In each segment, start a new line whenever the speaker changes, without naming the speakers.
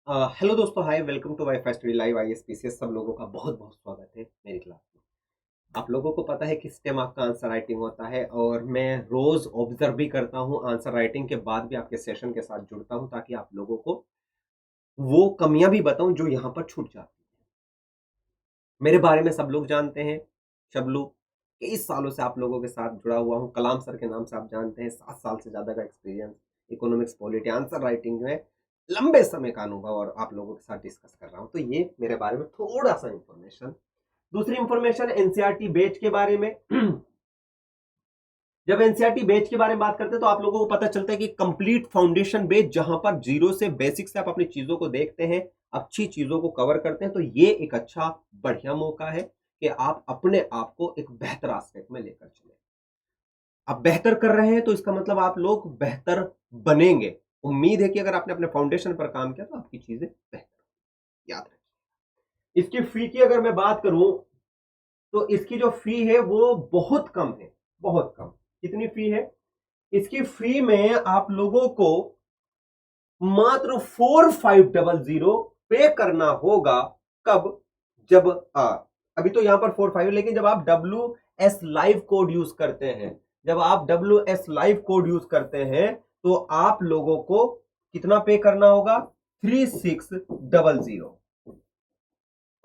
Hello दोस्तों, hi, welcome to wifi study live ISPCS. सब लोगों का बहुत बहुत स्वागत है मेरी क्लास में। आप लोगों को पता है किस टाइम आपका आंसर राइटिंग होता है, और मैं रोज ऑब्जर्व भी करता हूँ। आंसर राइटिंग के बाद भी आपके सेशन के साथ जुड़ता हूँ ताकि आप लोगों को वो कमियां भी बताऊं जो यहाँ पर छूट जाती है। मेरे बारे में सब लोग जानते हैं। शबलू, कई सालों से आप लोगों के साथ जुड़ा हुआ हूँ। कलाम सर के नाम से आप जानते हैं। 7 साल से ज्यादा का experience, economics, polity, answer writing में लंबे समय का अनुभव, और आप लोगों के साथ डिस्कस कर रहा हूँ। तो ये मेरे बारे में थोड़ा सा इंफॉर्मेशन। दूसरी इंफॉर्मेशन एनसीईआरटी बैच के बारे में। जब एनसीईआरटी बैच के बारे में बात करते हैं तो आप लोगों को पता चलता है कि कंप्लीट फाउंडेशन बैच, जहां पर जीरो से बेसिक से आप अपनी चीजों को देखते हैं, अच्छी चीजों को कवर करते हैं, तो ये एक अच्छा बढ़िया मौका है कि आप अपने आप को एक बेहतर आस्पेक्ट में लेकर चले। आप बेहतर कर रहे हैं तो इसका मतलब आप लोग बेहतर बनेंगे। उम्मीद है कि अगर आपने अपने फाउंडेशन पर काम किया तो आपकी चीजें बेहतर। याद रखिए। इसकी फी की अगर मैं बात करूं तो इसकी जो फी है वो बहुत कम है, बहुत कम। कितनी फी है इसकी? फी में आप लोगों को मात्र 4500 पे करना होगा। कब? जब अभी तो यहां पर 45, लेकिन जब आप WS लाइव कोड यूज करते हैं, जब आप WS लाइव कोड यूज करते हैं तो आप लोगों को कितना पे करना होगा? 3600।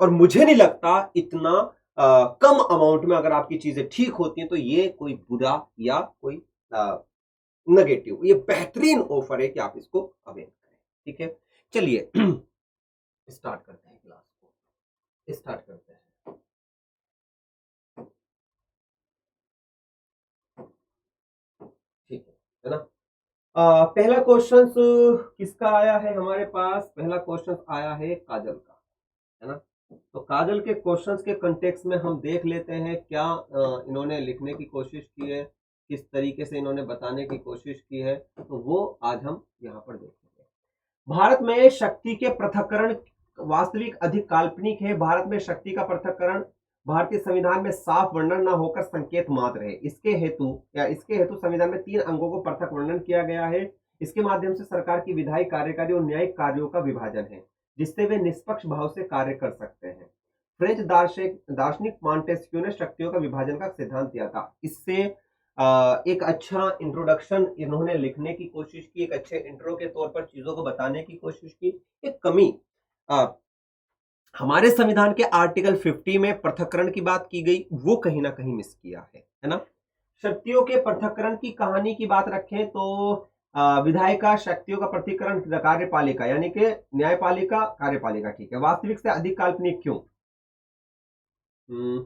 और मुझे नहीं लगता इतना कम अमाउंट में अगर आपकी चीजें ठीक होती हैं तो ये कोई बुरा या कोई नेगेटिव, ये बेहतरीन ऑफर है कि आप इसको अवेल करें। ठीक है, चलिए स्टार्ट करते हैं क्लास को। स्टार्ट करते हैं। ठीक है ना? पहला क्वेश्चन किसका आया है हमारे पास? पहला क्वेश्चन आया है काजल का, है ना? तो काजल के क्वेश्चंस के कंटेक्स्ट में हम देख लेते हैं क्या इन्होंने लिखने की कोशिश की है, किस तरीके से इन्होंने बताने की कोशिश की है, तो वो आज हम यहाँ पर देखेंगे। भारत में शक्ति के पृथक्करण वास्तविक अधिक काल्पनिक है। भारत में शक्ति का पृथक्करण भारतीय संविधान में साफ वर्णन न होकर संकेत मात्र है। इसके हेतु संविधान में 3 अंगों को पृथक वर्णन किया गया है। इसके माध्यम से सरकार की विधायी, कार्यकारी और न्यायिक कार्यों का विभाजन है, जिससे वे निष्पक्ष भाव से कार्य कर सकते हैं। फ्रेंच दार्शनिक मॉन्टेस्क्यू ने शक्तियों का विभाजन का सिद्धांत दिया था। इससे एक अच्छा इंट्रोडक्शन इन्होंने लिखने की कोशिश की, एक अच्छे इंट्रो के तौर पर चीजों को बताने की कोशिश की। एक कमी हमारे संविधान के आर्टिकल 50 में पृथक्करण की बात की गई, वो कहीं ना कहीं मिस किया है ना? शक्तियों के पृथक्करण की कहानी की बात रखें तो विधायिका, शक्तियों का पृथक्करण, कार्यपालिका यानी कि न्यायपालिका, कार्यपालिका। ठीक है, वास्तविक से अधिक काल्पनिक क्यों?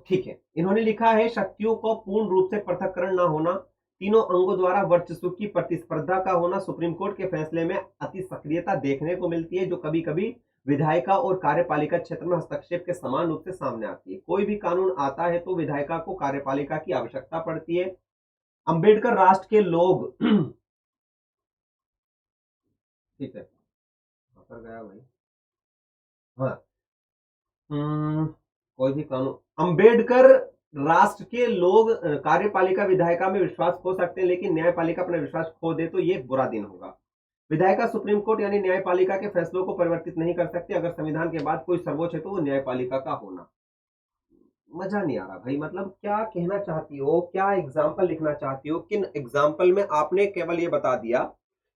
ठीक है, इन्होंने लिखा है शक्तियों को पूर्ण रूप से पृथक्करण न होना, तीनों अंगों द्वारा वर्चस्व की प्रतिस्पर्धा का होना, सुप्रीम कोर्ट के फैसले में अति सक्रियता देखने को मिलती है जो कभी कभी विधायिका और कार्यपालिका क्षेत्र में हस्तक्षेप के समान रूप से सामने आती है। कोई भी कानून आता है तो विधायिका को कार्यपालिका की आवश्यकता पड़ती है। अंबेडकर राष्ट्र के लोग ठीक है, कर गया भाई। हाँ, कोई भी कानून, अंबेडकर राष्ट्र के लोग कार्यपालिका विधायिका में विश्वास खो सकते हैं, लेकिन न्यायपालिका अपना विश्वास खो दे तो ये बुरा दिन होगा। विधायिका सुप्रीम कोर्ट यानी न्यायपालिका के फैसलों को परिवर्तित नहीं कर सकती। अगर संविधान के बाद कोई सर्वोच्च है तो वो न्यायपालिका का होना। मजा नहीं आ रहा भाई, मतलब क्या कहना चाहती हो, क्या एग्जाम्पल लिखना चाहती हो? किन एग्जाम्पल में आपने केवल ये बता दिया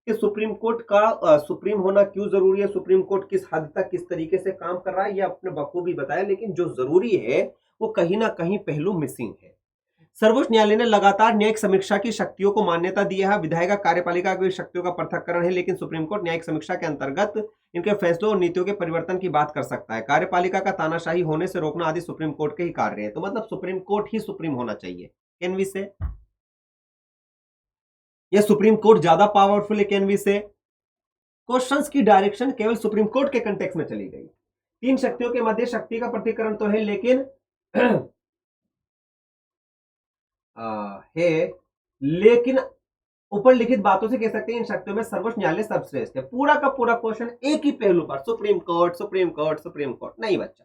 कि सुप्रीम कोर्ट का सुप्रीम होना क्यों जरूरी है, सुप्रीम कोर्ट किस हद तक किस तरीके से काम कर रहा है, ये आपने बखूबी बताया, लेकिन जो जरूरी है वो कहीं ना कहीं पहलू मिसिंग है। सर्वोच्च न्यायालय ने लगातार न्यायिक समीक्षा की शक्तियों को मान्यता दी है। विधायिका, कार्यपालिका की शक्तियों का पृथक्करण है, लेकिन सुप्रीम कोर्ट न्यायिक समीक्षा के अंतर्गत इनके फैसलों और नीतियों के परिवर्तन की बात कर सकता है। कार्यपालिका का तानाशाही होने से रोकना आदि सुप्रीम कोर्ट के ही कार्य है। तो मतलब सुप्रीम कोर्ट ही सुप्रीम होना चाहिए। कैन वी से यह सुप्रीम कोर्ट ज्यादा पावरफुल है? कैन वी से क्वेश्चंस की डायरेक्शन केवल सुप्रीम कोर्ट के कंटेक्स्ट में चली गई। 3 शक्तियों के मध्य शक्ति का प्रतिकरण तो है, लेकिन है, लेकिन ऊपर लिखित बातों से कह सकते हैं इन शक्तियों में सर्वोच्च न्यायालय सर्वश्रेष्ठ है। पूरा का पूरा क्वेश्चन एक ही पहलू पर, supreme court, supreme court, supreme court. नहीं बच्चा,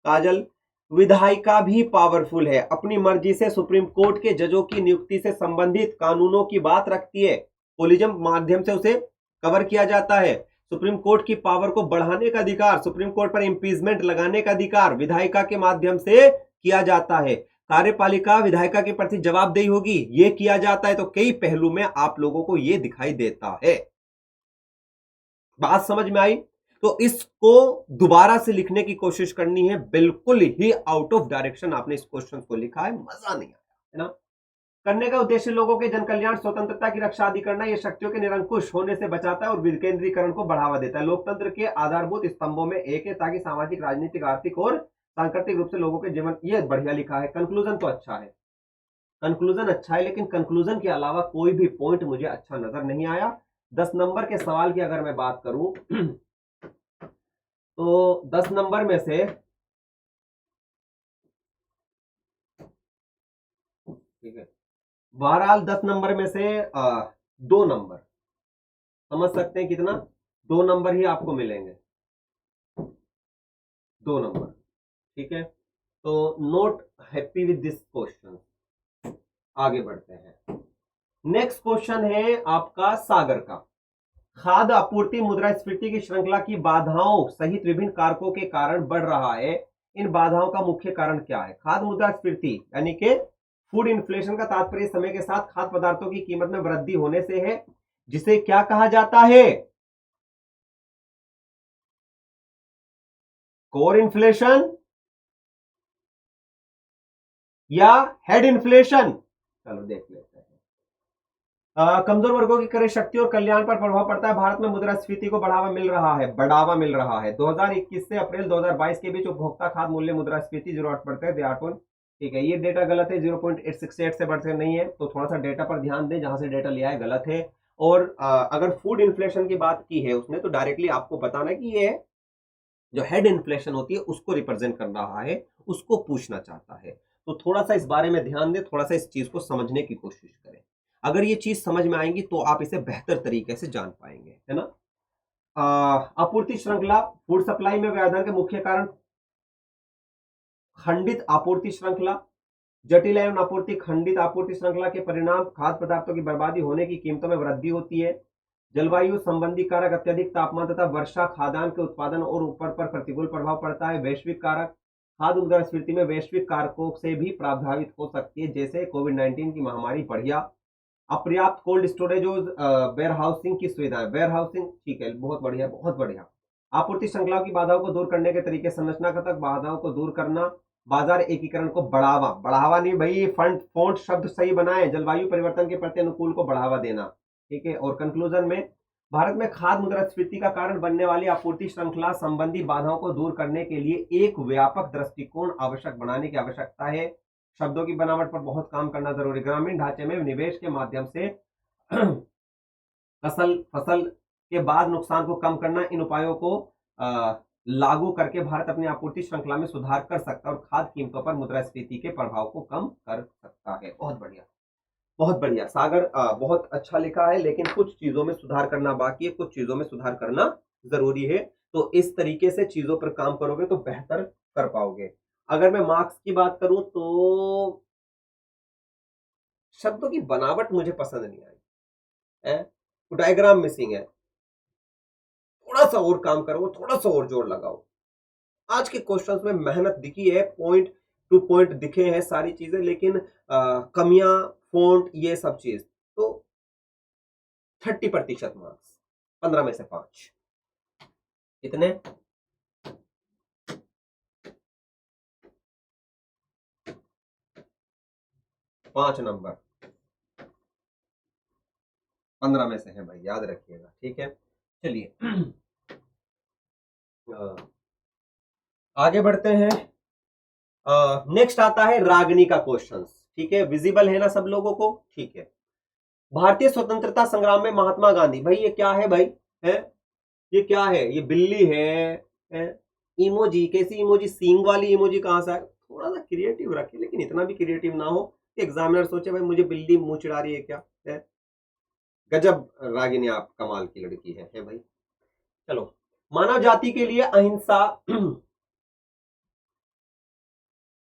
काजल, विधायिका भी पावरफुल है, अपनी मर्जी से सुप्रीम कोर्ट के जजों की नियुक्ति से संबंधित कानूनों की बात रखती है। कोलिजम माध्यम से उसे कवर किया जाता है। सुप्रीम कोर्ट की पावर को बढ़ाने का अधिकार, सुप्रीम कोर्ट पर इंपीचमेंट लगाने का अधिकार विधायिका के माध्यम से किया जाता है। कार्यपालिका विधायिका के प्रति जवाबदेही होगी, यह किया जाता है। तो कई पहलू में आप लोगों को यह दिखाई देता है। बात समझ में आई? तो इसको दोबारा से लिखने की कोशिश करनी है। बिल्कुल ही आउट ऑफ डायरेक्शन आपने इस क्वेश्चन को लिखा है, मजा नहीं आया, है ना। करने का उद्देश्य लोगों के जन कल्याण, स्वतंत्रता की रक्षा आदि करना। यह शक्तियों के निरंकुश होने से बचाता है और विकेंद्रीकरण को बढ़ावा देता है। लोकतंत्र के आधारभूत स्तंभों में एक है, ताकि सामाजिक, राजनीतिक, आर्थिक और सांस्कृतिक रूप से लोगों के जीवन। ये बढ़िया लिखा है। कंक्लूजन तो अच्छा है, कंक्लूजन अच्छा है, लेकिन कंक्लूजन के अलावा कोई भी पॉइंट मुझे अच्छा नजर नहीं आया। 10 नंबर के सवाल की अगर मैं बात करूं तो 10 नंबर में से, ठीक है, बहरहाल 10 नंबर में से 2 नंबर, समझ सकते हैं कितना, 2 नंबर ही आपको मिलेंगे, 2 नंबर, ठीक है। तो not happy with this question. आगे बढ़ते हैं। नेक्स्ट क्वेश्चन है आपका सागर का। खाद्य आपूर्ति मुद्रास्फीति की श्रृंखला की बाधाओं सहित विभिन्न कारकों के कारण बढ़ रहा है। इन बाधाओं का मुख्य कारण क्या है? खाद्य मुद्रास्फीति यानी कि फूड इन्फ्लेशन का तात्पर्य समय के साथ खाद्य पदार्थों की कीमत में वृद्धि होने से है, जिसे क्या कहा जाता है? कोर इन्फ्लेशन या हेड इन्फ्लेशन? चलो देख लेते हैं। कमजोर वर्गों की क्रय शक्ति और कल्याण पर प्रभाव पड़ता है। भारत में मुद्रास्फीति को बढ़ावा मिल रहा है, 2021 से अप्रैल 2022 के बीच उपभोक्ता खाद्य मूल्य मुद्रास्फीति 0.8 बढ़ते हैं। ठीक है, ये डेटा गलत है, 0.868 से बढ़ते नहीं है। तो थोड़ा सा डेटा पर ध्यान दें, जहां से डेटा लिया है गलत है। और अगर फूड इन्फ्लेशन की बात की है उसने, तो डायरेक्टली आपको बताना है कि ये जो हेड इन्फ्लेशन होती है उसको रिप्रेजेंट कर रहा है, उसको पूछना चाहता है। तो थोड़ा सा इस बारे में ध्यान दें, थोड़ा सा इस चीज को समझने की कोशिश करें। अगर ये चीज समझ में आएंगी तो आप इसे बेहतर तरीके से जान पाएंगे, है ना। आपूर्ति श्रृंखला, फूड सप्लाई में व्यवधान के मुख्य कारण खंडित आपूर्ति श्रृंखला, जटिल एवं आपूर्ति, खंडित आपूर्ति श्रृंखला के परिणाम खाद्य पदार्थों की बर्बादी होने की कीमतों में वृद्धि होती है। जलवायु संबंधी कारक, अत्यधिक तापमान तथा वर्षा खाद्यान्न के उत्पादन और ऊपर पर प्रतिकूल प्रभाव पड़ता है। वैश्विक कारक, खाद्य मुद्रास्फीति में वैश्विक कारकों से भी प्रभावित हो सकती है, जैसे कोविड-19 की महामारी। बढ़िया। अपर्याप्त कोल्ड स्टोरेज और वेयर हाउसिंग की सुविधाएं, वेयर हाउसिंग, ठीक है, बहुत बढ़िया, बहुत बढ़िया। आपूर्ति श्रृंखला की बाधाओं को दूर करने के तरीके, संरचनागत बाधाओं को दूर करना, बाजार एकीकरण को बढ़ावा, बढ़ावा नहीं भाई, फंड फोंट शब्द सही बनाए, जलवायु परिवर्तन के प्रति अनुकूल को बढ़ावा देना, ठीक है। और कंक्लूजन में, भारत में खाद्य मुद्रास्फीति का कारण बनने वाली आपूर्ति श्रृंखला संबंधी बाधाओं को दूर करने के लिए एक व्यापक दृष्टिकोण आवश्यक बनाने की आवश्यकता है। शब्दों की बनावट पर बहुत काम करना जरूरी। ग्रामीण ढांचे में निवेश के माध्यम से फसल के बाद नुकसान को कम करना, इन उपायों को लागू करके भारत अपनी आपूर्ति श्रृंखला में सुधार कर सकता है और खाद्य कीमतों पर मुद्रास्फीति के प्रभाव को कम कर सकता है। बहुत बढ़िया, बहुत बढ़िया सागर, बहुत अच्छा लिखा है, लेकिन कुछ चीजों में सुधार करना बाकी है, कुछ चीजों में सुधार करना जरूरी है। तो इस तरीके से चीजों पर काम करोगे तो बेहतर कर पाओगे। अगर मैं मार्क्स की बात करूं तो शब्दों की बनावट मुझे पसंद नहीं आई है, डायग्राम मिसिंग है, थोड़ा सा और काम करो, थोड़ा सा और जोर लगाओ। आज के क्वेश्चंस में मेहनत दिखी है, पॉइंट टू पॉइंट दिखे हैं सारी चीजें, लेकिन कमियां, फोंट, ये सब चीज, तो 30% मार्क्स, 15 में से 5, कितने? 5 नंबर 15 में से है भाई, याद रखिएगा, ठीक है। चलिए आगे बढ़ते हैं। नेक्स्ट आता है रागनी का क्वेश्चन, ठीक है, विजिबल है ना सब लोगों को? ठीक है। भारतीय स्वतंत्रता संग्राम में महात्मा गांधी, भाई ये क्या है भाई, है ये क्या है? ये बिल्ली है? इमोजी, कैसी इमोजी? सींग वाली इमोजी कहां से है? थोड़ा सा क्रिएटिव रखे, लेकिन इतना भी क्रिएटिव ना हो कि एग्जामिनर सोचे भाई मुझे बिल्ली मुंह चिढ़ा रही है क्या, है? गजब रागिनी, आप कमाल की लड़की है भाई। चलो, मानव जाति के लिए अहिंसा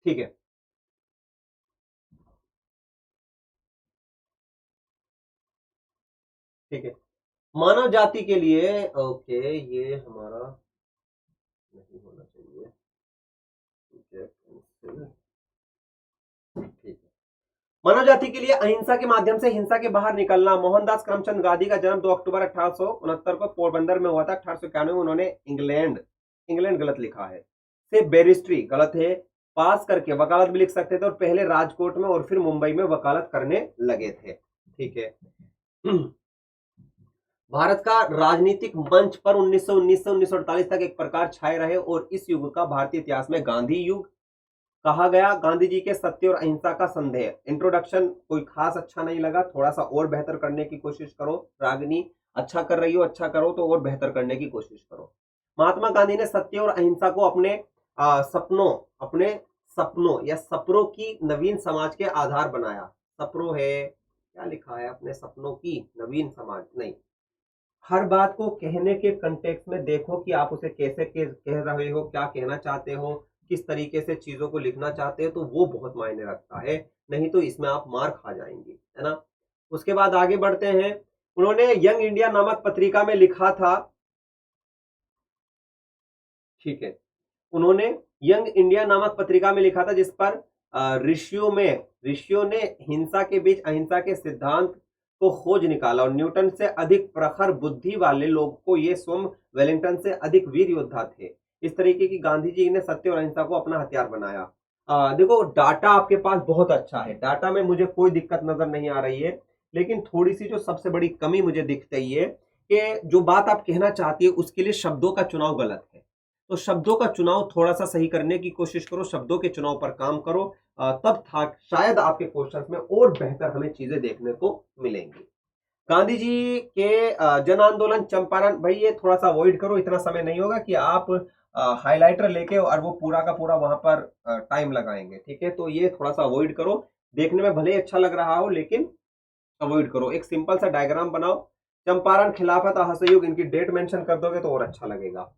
ठीक है, ठीक है, मानव जाति के लिए, ओके ये हमारा नहीं होना चाहिए, ठीक है। मानव जाति के लिए अहिंसा के माध्यम से हिंसा के बाहर निकलना। मोहनदास करमचंद गांधी का जन्म 2 अक्टूबर 1869 को पोरबंदर में हुआ था। 1891 में उन्होंने इंग्लैंड गलत लिखा है, से बैरिस्ट्री गलत है पास करके वकालत भी लिख सकते थे, और पहले राजकोट में और फिर मुंबई में वकालत करने लगे थे। ठीक है। भारत का राजनीतिक मंच पर 1919 से 1948 तक एक प्रकार छाए रहे और इस युग का भारतीय इतिहास में गांधी युग कहा गया। गांधी जी के सत्य और अहिंसा का संदेह। इंट्रोडक्शन कोई खास अच्छा नहीं लगा, थोड़ा सा और बेहतर करने की कोशिश करो। रागिनी अच्छा कर रही हो, अच्छा करो तो और बेहतर करने की कोशिश करो। महात्मा गांधी ने सत्य और अहिंसा को अपने सपनों या सपरों की नवीन समाज के आधार बनाया। सपरों है क्या लिखा है, अपने सपनों की नवीन समाज नहीं। हर बात को कहने के कंटेक्स्ट में देखो कि आप उसे कैसे कह रहे हो, क्या कहना चाहते हो, किस तरीके से चीजों को लिखना चाहते हो, तो वो बहुत मायने रखता है। नहीं तो इसमें आप मार खा जाएंगे, है ना। उसके बाद आगे बढ़ते हैं। उन्होंने यंग इंडिया नामक पत्रिका में लिखा था, ठीक है, उन्होंने यंग इंडिया नामक पत्रिका में लिखा था जिस पर ऋषियों ने हिंसा के बीच अहिंसा के सिद्धांत को खोज निकाला, और न्यूटन से अधिक प्रखर बुद्धि वाले लोग को ये स्वयं वेलिंगटन से अधिक वीर योद्धा थे। इस तरीके की गांधी जी ने सत्य और अहिंसा को अपना हथियार बनाया। देखो डाटा आपके पास बहुत अच्छा है, डाटा में मुझे कोई दिक्कत नजर नहीं आ रही है, लेकिन थोड़ी सी जो सबसे बड़ी कमी मुझे दिख रही है कि जो बात आप कहना चाहती है उसके लिए शब्दों का चुनाव गलत है। तो शब्दों का चुनाव थोड़ा सा सही करने की कोशिश करो, शब्दों के चुनाव पर काम करो, तब था शायद आपके क्वेश्चंस में और बेहतर हमें चीजें देखने को मिलेंगी। गांधी जी के जन आंदोलन चंपारण, भाई ये थोड़ा सा अवॉइड करो, इतना समय नहीं होगा कि आप हाइलाइटर लेके और वो पूरा का पूरा वहां पर टाइम लगाएंगे। ठीक है, तो ये थोड़ा सा अवॉइड करो, देखने में भले अच्छा लग रहा हो लेकिन अवॉइड करो। एक सिंपल सा डायग्राम बनाओ, चंपारण, खिलाफत, असहयोग, इनकी डेट मेंशन कर दोगे तो और अच्छा लगेगा।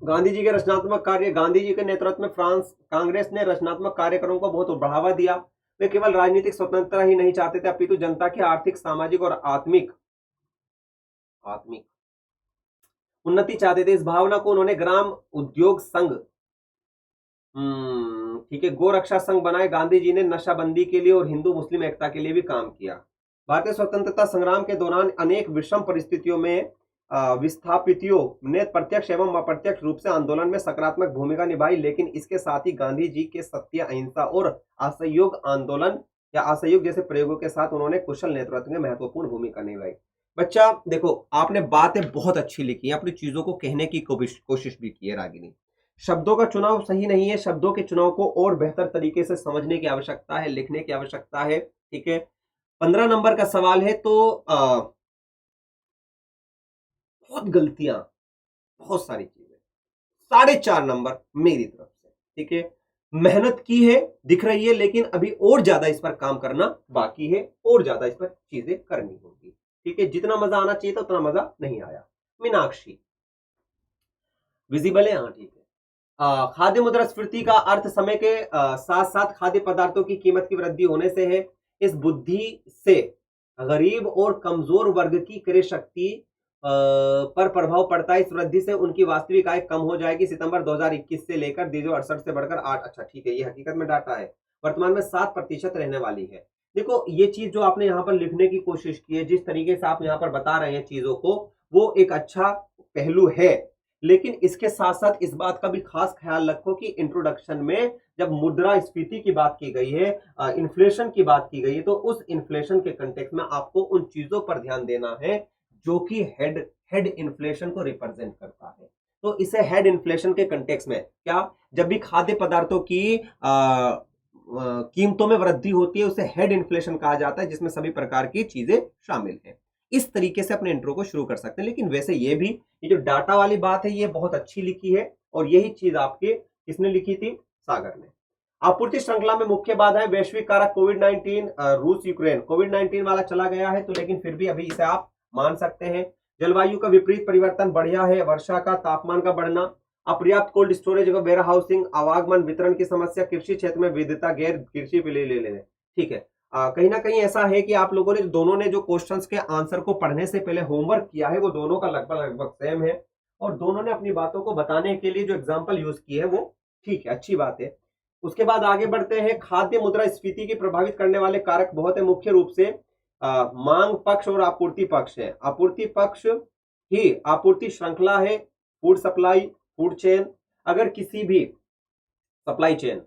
गांधी जी के रचनात्मक कार्य। गांधी जी के नेतृत्व में फ्रांस कांग्रेस ने रचनात्मक कार्यक्रमों को बहुत बढ़ावा दिया। वे केवल राजनीतिक स्वतंत्रता ही नहीं चाहते थे, अपितु जनता की आर्थिक, सामाजिक और आत्मिक उन्नति चाहते थे। इस भावना को उन्होंने ग्राम उद्योग संघ, ठीक है, गोरक्षा संघ बनाए। गांधी जी ने नशाबंदी के लिए और हिंदू मुस्लिम एकता के लिए भी काम किया। भारतीय स्वतंत्रता संग्राम के दौरान अनेक विषम परिस्थितियों में विस्थापितों ने प्रत्यक्ष एवं अप्रत्यक्ष रूप से आंदोलन में सकारात्मक भूमिका निभाई, लेकिन इसके साथ ही गांधी जी के सत्य, अहिंसा और असहयोग आंदोलन या असहयोग जैसे प्रयोगों के साथ उन्होंने कुशल नेतृत्व में महत्वपूर्ण भूमिका निभाई। बच्चा देखो, आपने बातें बहुत अच्छी लिखी है, अपनी चीजों को कहने की कोशिश भी की है रागिनी। शब्दों का चुनाव सही नहीं है, शब्दों के चुनाव को और बेहतर तरीके से समझने की आवश्यकता है, लिखने की आवश्यकता है। ठीक है, 15 नंबर का सवाल है, तो बहुत गलतियां, बहुत सारी चीजें, 4.5 नंबर मेरी तरफ से। ठीक है, मेहनत की है दिख रही है, लेकिन अभी और ज्यादा इस पर काम करना बाकी है, और ज्यादा इस पर चीजें करनी होगी। ठीक है, जितना मजा आना चाहिए था उतना मजा नहीं आया। मीनाक्षी विजिबल है, हाँ ठीक है। खाद्य मुद्रास्फीति का अर्थ समय के साथ साथ खाद्य पदार्थों की कीमत की वृद्धि होने से है। इस बुद्धि से गरीब और कमजोर वर्ग की क्रय शक्ति पर प्रभाव पड़ता है। इस वृद्धि से उनकी वास्तविक आय कम हो जाएगी। सितंबर 2021 से लेकर 2068 से बढ़कर 8, अच्छा ठीक है, ये हकीकत में डाटा है, वर्तमान में 7% रहने वाली है। देखो ये चीज जो आपने यहाँ पर लिखने की कोशिश की है, जिस तरीके से आप यहाँ पर बता रहे हैं चीजों को, वो एक अच्छा पहलू है, लेकिन इसके साथ साथ इस बात का भी खास ख्याल रखो कि इंट्रोडक्शन में जब मुद्रास्फीति की बात की गई है, इन्फ्लेशन की बात की गई है, तो उस इन्फ्लेशन के कंटेक्स्ट में आपको उन चीजों पर ध्यान देना है जो कि हेड इन्फ्लेशन को रिप्रेजेंट करता है। तो इसे हेड इन्फ्लेशन के कंटेक्स्ट में क्या, जब भी खाद्य पदार्थों की कीमतों में वृद्धि होती है उसे हेड इन्फ्लेशन कहा जाता है, जिसमें सभी प्रकार की चीजें शामिल हैं। इस तरीके से अपने इंट्रो को शुरू कर सकते हैं। लेकिन वैसे ये भी, ये जो डाटा वाली बात है ये बहुत अच्छी लिखी है, और यही चीज आपके किसने लिखी थी, सागर ने। आपूर्ति श्रृंखला में मुख्य बाधाएं, वैश्विक कारक, कोविड-19, रूस यूक्रेन, कोविड-19 वाला चला गया है तो, लेकिन फिर भी अभी इसे आप मान सकते हैं। जलवायु का विपरीत परिवर्तन बढ़िया है, वर्षा का, तापमान का बढ़ना, अपर्याप्त कोल्ड स्टोरेज व वेयर हाउसिंग, आवागमन, वितरण की समस्या, कृषि क्षेत्र में विविधता, गैर कृषि पे ले लेने। ठीक है, कहीं ना कहीं ऐसा है कि आप लोगों ने दोनों ने जो क्वेश्चंस के आंसर को पढ़ने से पहले होमवर्क किया है वो दोनों का लगभग लगभग सेम है, और दोनों ने अपनी बातों को बताने के लिए जो एग्जाम्पल यूज किए है वो ठीक है, अच्छी बात है। उसके बाद आगे बढ़ते हैं। खाद्य मुद्रास्फीति की प्रभावित करने वाले कारक बहुत है, मुख्य रूप से मांग पक्ष और आपूर्ति पक्ष है। आपूर्ति पक्ष ही आपूर्ति श्रृंखला है, फूड सप्लाई, फूड चेन। अगर किसी भी सप्लाई चेन,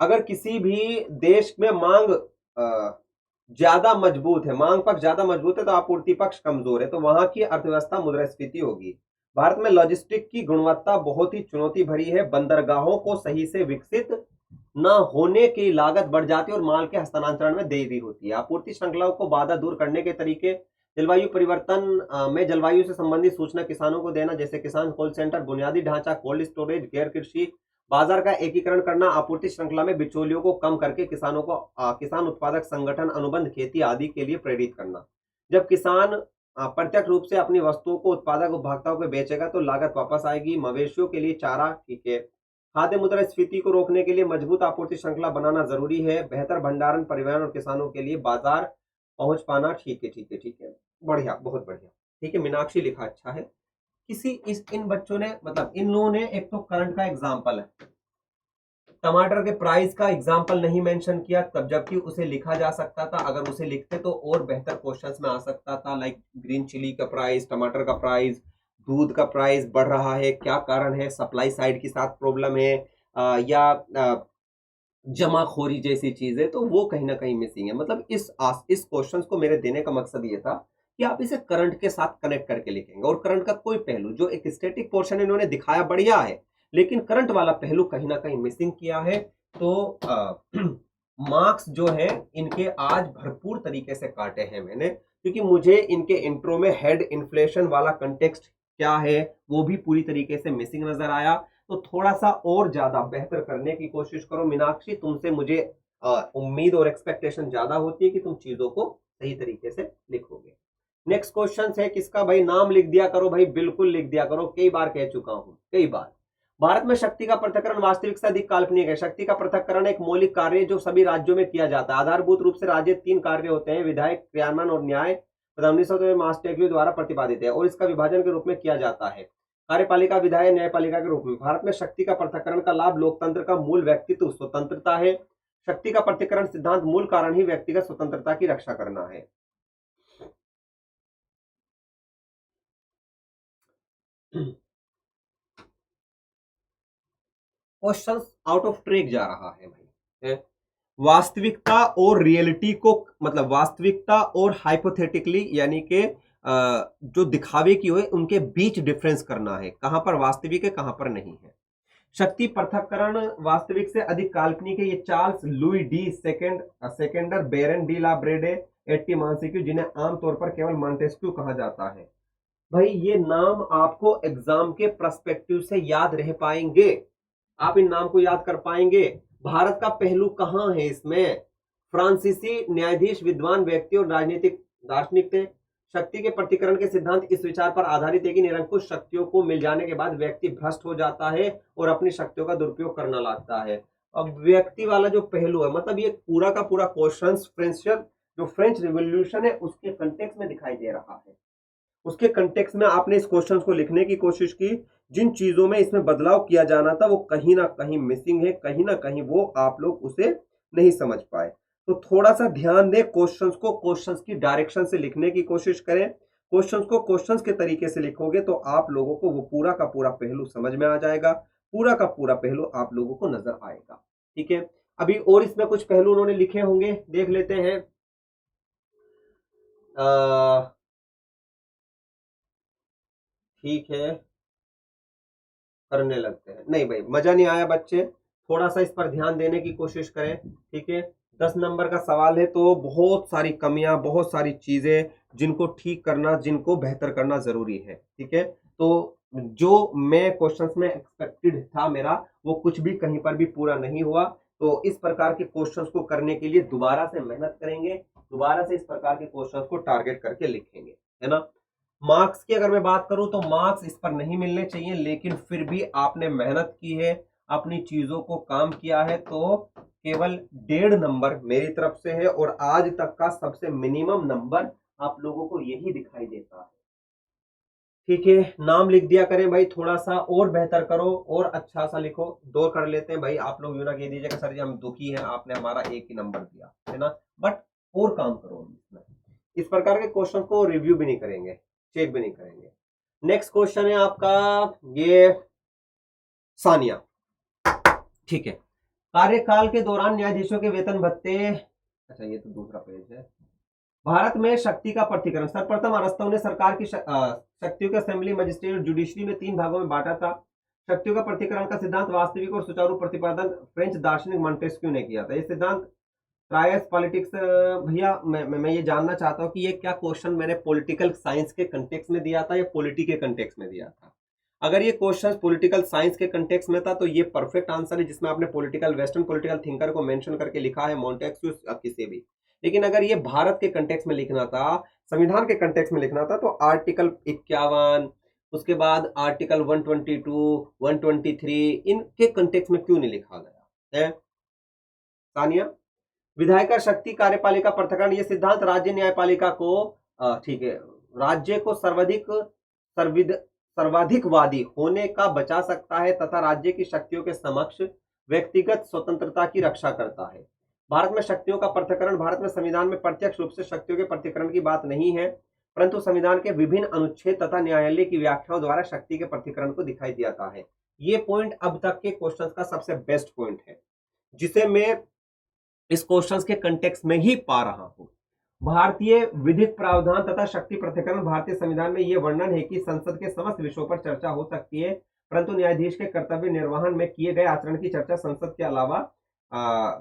अगर किसी भी देश में मांग ज्यादा मजबूत है, मांग पक्ष ज्यादा मजबूत है तो आपूर्ति पक्ष कमजोर है, तो वहां की अर्थव्यवस्था मुद्रास्फीति होगी। भारत में लॉजिस्टिक की गुणवत्ता बहुत ही चुनौती भरी है, बंदरगाहों को सही से विकसित न होने की लागत बढ़ जाती है और माल के हस्तांतरण में देरी होती है। आपूर्ति श्रृंखलाओं को बाधा दूर करने के तरीके, जलवायु परिवर्तन में जलवायु से संबंधित सूचना किसानों को देना, जैसे किसान कॉल सेंटर, बुनियादी ढांचा, कोल्ड स्टोरेज, गैर कृषि बाजार का एकीकरण करना, आपूर्ति श्रृंखला में बिचौलियों को कम करके किसानों को किसान उत्पादक संगठन, अनुबंध खेती आदि के लिए प्रेरित करना। जब किसान प्रत्यक्ष रूप से अपनी वस्तुओं को उत्पादक उपभोक्ताओं को बेचेगा तो लागत वापस आएगी। मवेशियों के लिए चारा, ठीक है। खाद्य मुद्रास्फीति को रोकने के लिए मजबूत आपूर्ति श्रृंखला बनाना जरूरी है। बेहतर भंडारण, परिवहन और किसानों के लिए बाजार पहुंच पाना, ठीक है, ठीक है, ठीक है, बढ़िया, बहुत बढ़िया, ठीक है। मीनाक्षी लिखा अच्छा है। इन बच्चों ने, मतलब इन लोगों ने एक तो करंट का एग्जाम्पल है, टमाटर के प्राइस का एग्जाम्पल नहीं मेंशन किया, तब जबकि उसे लिखा जा सकता था। अगर उसे लिखते तो और बेहतर क्वेश्चंस में आ सकता था, लाइक ग्रीन चिली का प्राइस, टमाटर का प्राइस, दूध का प्राइस बढ़ रहा है, क्या कारण है, सप्लाई साइड के साथ प्रॉब्लम है, या जमाखोरी जैसी चीजें, तो वो कहीं ना कहीं मिसिंग है। मतलब इस क्वेश्चंस को मेरे देने का मकसद ये था कि आप इसे करंट के साथ कनेक्ट करके लिखेंगे, और करंट का कोई पहलू, जो एक स्टैटिक पोर्शन इन्होंने दिखाया बढ़िया है, लेकिन करंट वाला पहलू कहीं ना कहीं मिसिंग किया है। तो मार्क्स जो है इनके आज भरपूर तरीके से काटे हैं मैंने, क्योंकि मुझे इनके इंट्रो में हेड इन्फ्लेशन वाला कंटेक्स्ट क्या है वो भी पूरी तरीके से मिसिंग नजर आया। तो थोड़ा सा और ज्यादा बेहतर करने की कोशिश करो मीनाक्षी, तुमसे मुझे उम्मीद और एक्सपेक्टेशन ज्यादा होती है कि तुम चीजों को सही तरीके से लिखोगे। नेक्स्ट क्वेश्चन है किसका, भाई नाम लिख दिया करो, भाई बिल्कुल लिख दिया करो, कई बार कह चुका हूं, कई बार। भारत में शक्ति का पृथक्करण वास्तविक से अधिक काल्पनिक है। शक्ति का पृथक्करण एक मौलिक कार्य जो सभी राज्यों में किया जाता है। आधारभूत रूप से राज्य 3 कार्य होते हैं, विधायक, क्रियान्वयन और न्याय। 1900 मास्टेग्यू द्वारा प्रतिपादित है और इसका विभाजन के रूप में किया जाता है, कार्यपालिका, विधायक, न्यायपालिका के रूप में। भारत में शक्ति का पृथक्करण का लाभ लोकतंत्र का मूल व्यक्तित्व स्वतंत्रता है। शक्ति का पृथक्करण सिद्धांत मूल कारण ही व्यक्तिगत स्वतंत्रता की रक्षा करना है। क्वेश्चन आउट ऑफ ट्रैक जा रहा है भाई। वास्तविकता और रियलिटी को, मतलब वास्तविकता और हाइपोथेटिकली, यानी कि जो दिखावे की हुए उनके बीच डिफरेंस करना है, कहां पर वास्तविक है कहां पर नहीं है। शक्ति पृथक्करण वास्तविक से अधिक काल्पनिक है। ये चार्ल्स लुई डी सेकेंडर, बेरन डी ला ब्रेडे, एट्टी मांसिक्यू, जिन्हें आमतौर पर केवल मॉन्टेस्क्यू कहा जाता है। भाई ये नाम आपको एग्जाम के पर्सपेक्टिव से याद रह पाएंगे, आप इन नाम को याद कर पाएंगे। भारत का पहलू कहां है इसमें? फ्रांसीसी न्यायाधीश, विद्वान व्यक्ति और राजनीतिक दार्शनिक थे। शक्ति के प्रतिकरण के सिद्धांत इस विचार पर आधारित है कि निरंकुश शक्तियों को मिल जाने के बाद व्यक्ति भ्रष्ट हो जाता है और अपनी शक्तियों का दुरुपयोग करना लगता है। अब व्यक्ति वाला जो पहलू है, मतलब ये पूरा का पूरा क्वेश्चन जो फ्रेंच रिवॉल्यूशन है उसके कंटेक्स्ट में दिखाई दे रहा है। उसके कंटेक्स्ट में आपने इस क्वेश्चन को लिखने की कोशिश की, जिन चीजों में इसमें बदलाव किया जाना था वो कहीं ना कहीं मिसिंग है, कहीं ना कहीं वो आप लोग उसे नहीं समझ पाए। तो थोड़ा सा ध्यान दें, क्वेश्चंस को क्वेश्चंस की डायरेक्शन से लिखने की कोशिश करें। क्वेश्चंस को क्वेश्चंस के तरीके से लिखोगे तो आप लोगों को वो पूरा का पूरा पहलू समझ में आ जाएगा, पूरा का पूरा पहलू आप लोगों को नजर आएगा। ठीक है, अभी और इसमें कुछ पहलू उन्होंने लिखे होंगे, देख लेते हैं। ठीक है, करने लगते हैं। नहीं भाई मजा नहीं आया बच्चे, थोड़ा सा इस पर ध्यान देने की कोशिश करें। ठीक है, 10 नंबर का सवाल है तो बहुत सारी कमियां, बहुत सारी चीजें जिनको ठीक करना, जिनको बेहतर करना जरूरी है। ठीक है, तो जो मैं क्वेश्चंस में एक्सपेक्टेड था मेरा, वो कुछ भी कहीं पर भी पूरा नहीं हुआ। तो इस प्रकार के क्वेश्चंस को करने के लिए दोबारा से मेहनत करेंगे, दोबारा से इस प्रकार के क्वेश्चंस को टारगेट करके लिखेंगे, है ना। मार्क्स की अगर मैं बात करूं तो मार्क्स इस पर नहीं मिलने चाहिए, लेकिन फिर भी आपने मेहनत की है, अपनी चीजों को काम किया है, तो केवल 1.5 नंबर मेरी तरफ से है और आज तक का सबसे मिनिमम नंबर आप लोगों को यही दिखाई देता है। ठीक है, नाम लिख दिया करें भाई, थोड़ा सा और बेहतर करो और अच्छा सा लिखो। 2 कर लेते हैं भाई, आप लोग यूं ना कह दीजिएगा सर जी हम दुखी हैं, आपने हमारा एक ही नंबर दिया है ना, बट और काम करो इसमें। इस प्रकार के क्वेश्चन को रिव्यू भी नहीं करेंगे, चेक भी नहीं करेंगे। नेक्स्ट क्वेश्चन है आपका ये सानिया। ठीक है, कार्यकाल के दौरान न्यायाधीशों के वेतन भत्ते, अच्छा ये तो दूसरा पेज है। भारत में शक्ति का पृथक्करण, सर्वप्रथम अरस्तु ने सरकार की शक्तियों के असेंबली, मजिस्ट्रेट और जुडिशरी में 3 भागों में बांटा था। शक्तियों का पृथक्करण का सिद्धांत वास्तविक और सुचारू प्रतिपादन फ्रेंच दार्शनिक मॉन्टेस्क्यू ने किया था। ये सिद्धांत ट्रायस पॉलिटिक्स, भैया मैं ये जानना चाहता हूँ कि ये क्या क्वेश्चन मैंने पॉलिटिकल साइंस के कंटेक्स्ट में दिया था या पॉलिटी के कंटेक्स्ट में दिया था? अगर ये क्वेश्चन पॉलिटिकल साइंस के कंटेक्स्ट में था तो ये परफेक्ट आंसर है, जिसमें आपने पॉलिटिकल वेस्टर्न पॉलिटिकल थिंकर को मेंशन करके लिखा है, मॉन्टेस्क्यू किसी भी। लेकिन अगर ये भारत के कंटेक्स्ट में लिखना था, संविधान के कंटेक्स्ट में लिखना था, तो आर्टिकल 51, उसके बाद आर्टिकल 122, 123, इनके कंटेक्स्ट में क्यों नहीं लिखा गया है? सानिया, विधायिका शक्ति कार्यपालिका पृथक्करण, ये सिद्धांत राज्य न्यायपालिका को ठीक है, राज्य को सर्वाधिकवादी होने का बचा सकता है तथा राज्य की शक्तियों के समक्ष व्यक्तिगत स्वतंत्रता की रक्षा करता है। भारत में शक्तियों का पृथक्करण, भारत में संविधान में प्रत्यक्ष रूप से शक्तियों के पृथक्करण की बात नहीं है, परंतु संविधान के विभिन्न अनुच्छेद तथा न्यायालय की व्याख्याओं द्वारा शक्ति के पृथक्करण को दिखाई देता है। ये पॉइंट अब तक के क्वेश्चंस का सबसे बेस्ट पॉइंट है, जिसे मैं इस क्वेश्चंस के कंटेक्स्ट में ही पा रहा हूं। भारतीय विधिक प्रावधान तथा शक्ति पृथक्करण, भारतीय संविधान में यह वर्णन है कि संसद के समस्त विषयों पर चर्चा हो सकती है, परंतु न्यायाधीश के कर्तव्य निर्वहन में किए गए आचरण की चर्चा संसद के अलावा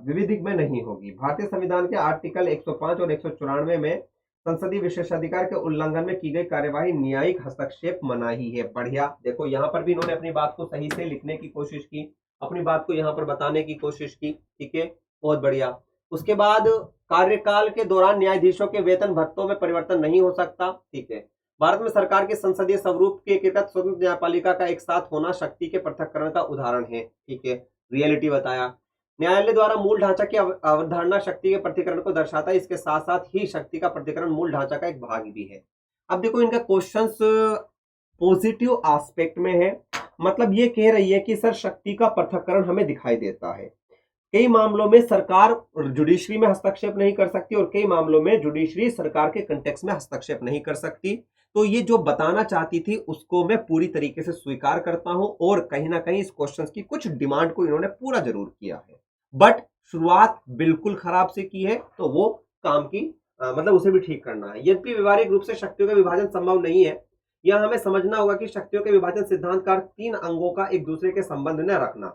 विधिक में नहीं होगी। भारतीय संविधान के आर्टिकल 105 और 194 में संसदीय विशेषाधिकार के उल्लंघन में की गई कार्यवाही न्यायिक हस्तक्षेप मनाही है। बढ़िया, देखो यहां पर भी इन्होंने अपनी बात को सही से लिखने की कोशिश की, अपनी बात को यहां पर बताने की कोशिश की। ठीक है, बहुत बढ़िया। उसके बाद कार्यकाल के दौरान न्यायाधीशों के वेतन भत्तों में परिवर्तन नहीं हो सकता। ठीक है, भारत में सरकार के संसदीय स्वरूप के एकीकृत स्वतंत्र न्यायपालिका का एक साथ होना शक्ति के पृथक्करण का उदाहरण है। ठीक है, रियलिटी बताया। न्यायालय द्वारा मूल ढांचा की अवधारणा शक्ति के पृथक्करण को दर्शाता है, इसके साथ साथ ही शक्ति का पृथक्करण मूल ढांचा का एक भाग भी है। अब देखो इनका क्वेश्चंस पॉजिटिव एस्पेक्ट में है, मतलब ये कह रही है कि सर शक्ति का पृथक्करण हमें दिखाई देता है। कई मामलों में सरकार जुडिशरी में हस्तक्षेप नहीं कर सकती और कई मामलों में जुडिशरी सरकार के कंटेक्स्ट में हस्तक्षेप नहीं कर सकती। तो ये जो बताना चाहती थी उसको मैं पूरी तरीके से स्वीकार करता हूं और कहीं ना कहीं इस क्वेश्चन की कुछ डिमांड को इन्होंने पूरा जरूर किया है, बट शुरुआत बिल्कुल खराब से की है, तो वो काम की मतलब उसे भी ठीक करना है। यद्यपि व्यवहारिक रूप से शक्तियों का विभाजन संभव नहीं है, यह हमें समझना होगा कि शक्तियों के विभाजन सिद्धांत का 3 अंगों का एक दूसरे के संबंध में रखना।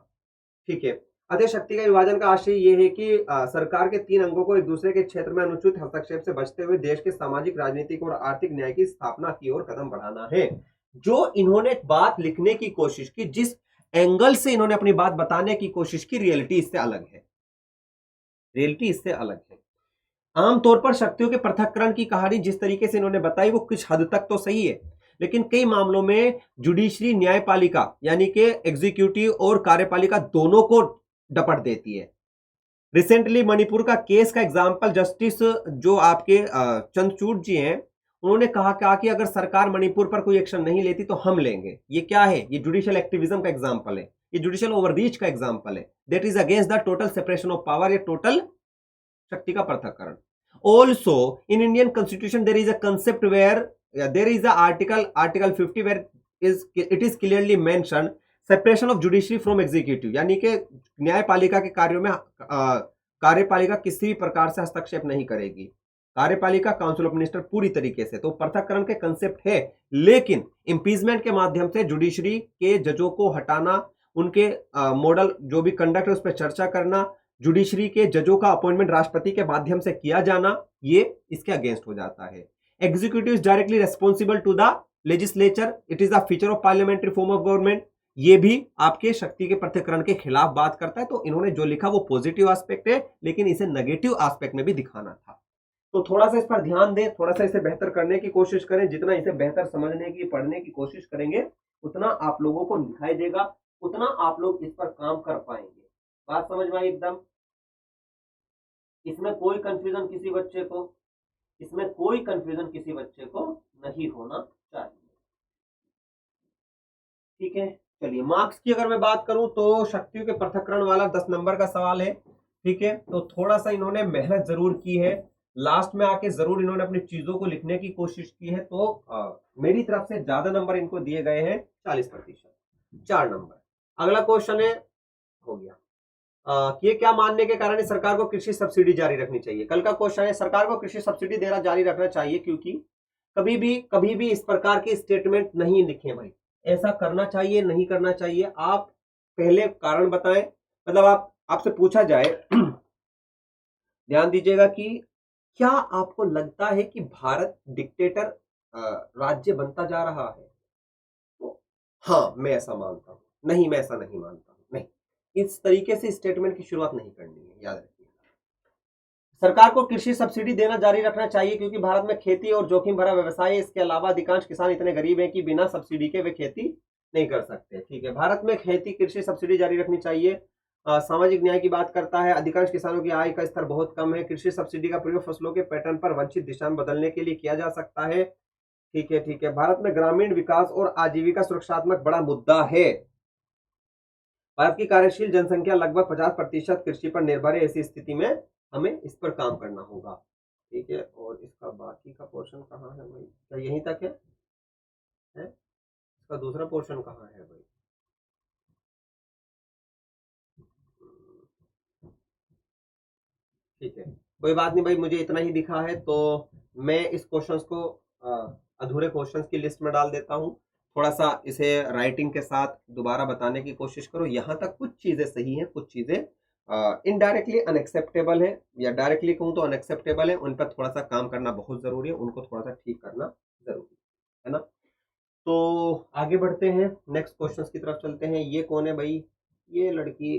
ठीक है, अतः शक्ति का विभाजन का आशय यह है कि सरकार के 3 अंगों को एक दूसरे के क्षेत्र में अनुचित हस्तक्षेप से बचते हुए देश के सामाजिक, राजनीतिक और आर्थिक न्याय की स्थापना की ओर कदम बढ़ाना है। जो इन्होंने बात लिखने की कोशिश की, जिस एंगल से इन्होंने अपनी बात बताने की कोशिश की, रियलिटी इससे अलग है। रियलिटी इससे अलग है। आमतौर पर शक्तियों के पृथक्करण की कहानी जिस तरीके से इन्होंने बताई वो कुछ हद तक तो सही है, लेकिन कई मामलों में जुडिशरी न्यायपालिका यानी कि एग्जीक्यूटिव और कार्यपालिका दोनों को डपट देती है। रिसेंटली मणिपुर का केस का एग्जांपल जस्टिस जो आपके चंद्रचूड़ जी हैं, उन्होंने कहा कि अगर सरकार मणिपुर पर कोई एक्शन नहीं लेती तो हम लेंगे। ये क्या है? ये जुडिशियल एक्टिविज्म का एग्जांपल है, ये जुडिशियल ओवररीच का एग्जांपल है। That is against the total separation of power, ये टोटल शक्ति का पृथक्करण। Also in Indian constitution there is a concept where there is a article 50 where it is clearly mention separation of judiciary from executive, यानी कि न्यायपालिका के कार्यों में कार्यपालिका किसी भी प्रकार से हस्तक्षेप नहीं करेगी, कार्यपालिका काउंसिल ऑफ मिनिस्टर पूरी तरीके से। तो पृथक्करण के कंसेप्ट है, लेकिन इंपीचमेंट के माध्यम से जुडिशरी के जजों को हटाना, उनके मॉडल जो भी कंडक्ट है उस पर चर्चा करना, जुडिशरी के जजों का अपॉइंटमेंट राष्ट्रपति के माध्यम से किया जाना, ये इसके अगेंस्ट हो जाता है। Executive is directly responsible to the legislature, it is a feature of parliamentary form of government, ये भी आपके शक्ति के पृथक्करण के खिलाफ बात करता है। तो इन्होंने जो लिखा वो पॉजिटिव एस्पेक्ट है, लेकिन इसे नेगेटिव एस्पेक्ट में भी दिखाना था। तो थोड़ा सा इस पर ध्यान दें, थोड़ा सा इसे बेहतर करने की कोशिश करें। जितना इसे बेहतर समझने की, पढ़ने की कोशिश करेंगे, उतना आप लोगों को दिखाई देगा उतना आप लोग इस पर काम कर पाएंगे। बात समझ में आई एकदम? इसमें कोई कंफ्यूजन किसी बच्चे को, इसमें कोई कंफ्यूजन किसी बच्चे को नहीं होना चाहिए। ठीक है, चलिए मार्क्स की अगर मैं बात करूं तो शक्तियों के पृथक्करण वाला 10 नंबर का सवाल है। ठीक है, तो थोड़ा सा इन्होंने मेहनत जरूर की है, लास्ट में आके जरूर इन्होंने अपनी चीजों को लिखने की कोशिश की है, तो मेरी तरफ से ज्यादा नंबर इनको दिए गए हैं, 40%, 4 नंबर। अगला क्वेश्चन है, हो गया कि ये क्या मानने के कारण सरकार को कृषि सब्सिडी जारी रखनी चाहिए। कल का क्वेश्चन है, सरकार को कृषि सब्सिडी देना जारी रखना चाहिए क्योंकि कभी भी इस प्रकार के स्टेटमेंट नहीं लिखे भाई, ऐसा करना चाहिए नहीं करना चाहिए, आप पहले कारण बताएं। मतलब आपसे पूछा जाए ध्यान दीजिएगा कि क्या आपको लगता है कि भारत डिक्टेटर राज्य बनता जा रहा है? तो हाँ मैं ऐसा मानता हूं, नहीं मैं ऐसा नहीं मानता हूं, नहीं, इस तरीके से स्टेटमेंट की शुरुआत नहीं करनी है, याद रखिए। सरकार को कृषि सब्सिडी देना जारी रखना चाहिए क्योंकि भारत में खेती और जोखिम भरा व्यवसाय है। इसके अलावा अधिकांश किसान इतने गरीब हैं कि बिना सब्सिडी के वे खेती नहीं कर सकते। ठीक है, भारत में खेती कृषि सब्सिडी जारी रखनी चाहिए। सामाजिक न्याय की बात करता है, अधिकांश किसानों की आय का स्तर बहुत कम है। कृषि सब्सिडी का प्रयोग फसलों के पैटर्न पर वांछित दिशा में बदलने के लिए किया जा सकता है। ठीक है, ठीक है, भारत में ग्रामीण विकास और आजीविका सुरक्षात्मक बड़ा मुद्दा है। भारत की कार्यशील जनसंख्या लगभग 50% कृषि पर निर्भर है। ऐसी स्थिति में हमें इस पर काम करना होगा। ठीक है, और इसका बाकी का पोर्शन कहाँ है भाई? क्या यहीं तक है? इसका दूसरा पोर्शन कहाँ है भाई? ठीक है, कोई बात नहीं भाई, मुझे इतना ही दिखा है तो मैं इस क्वेश्चंस को अधूरे क्वेश्चंस की लिस्ट में डाल देता हूँ। थोड़ा सा इसे राइटिंग के साथ दोबारा बताने की कोशिश करो। यहाँ तक कुछ चीजें सही हैं, कुछ चीजें इनडायरेक्टली अनएक्सेप्टेबल है, या डायरेक्टली कहूँ तो अनएक्सेप्टेबल है। उन पर थोड़ा सा काम करना बहुत जरूरी है, उनको थोड़ा सा ठीक करना जरूरी है ना। तो आगे बढ़ते हैं, नेक्स्ट क्वेश्चंस की तरफ चलते हैं। ये कौन है भाई? ये लड़की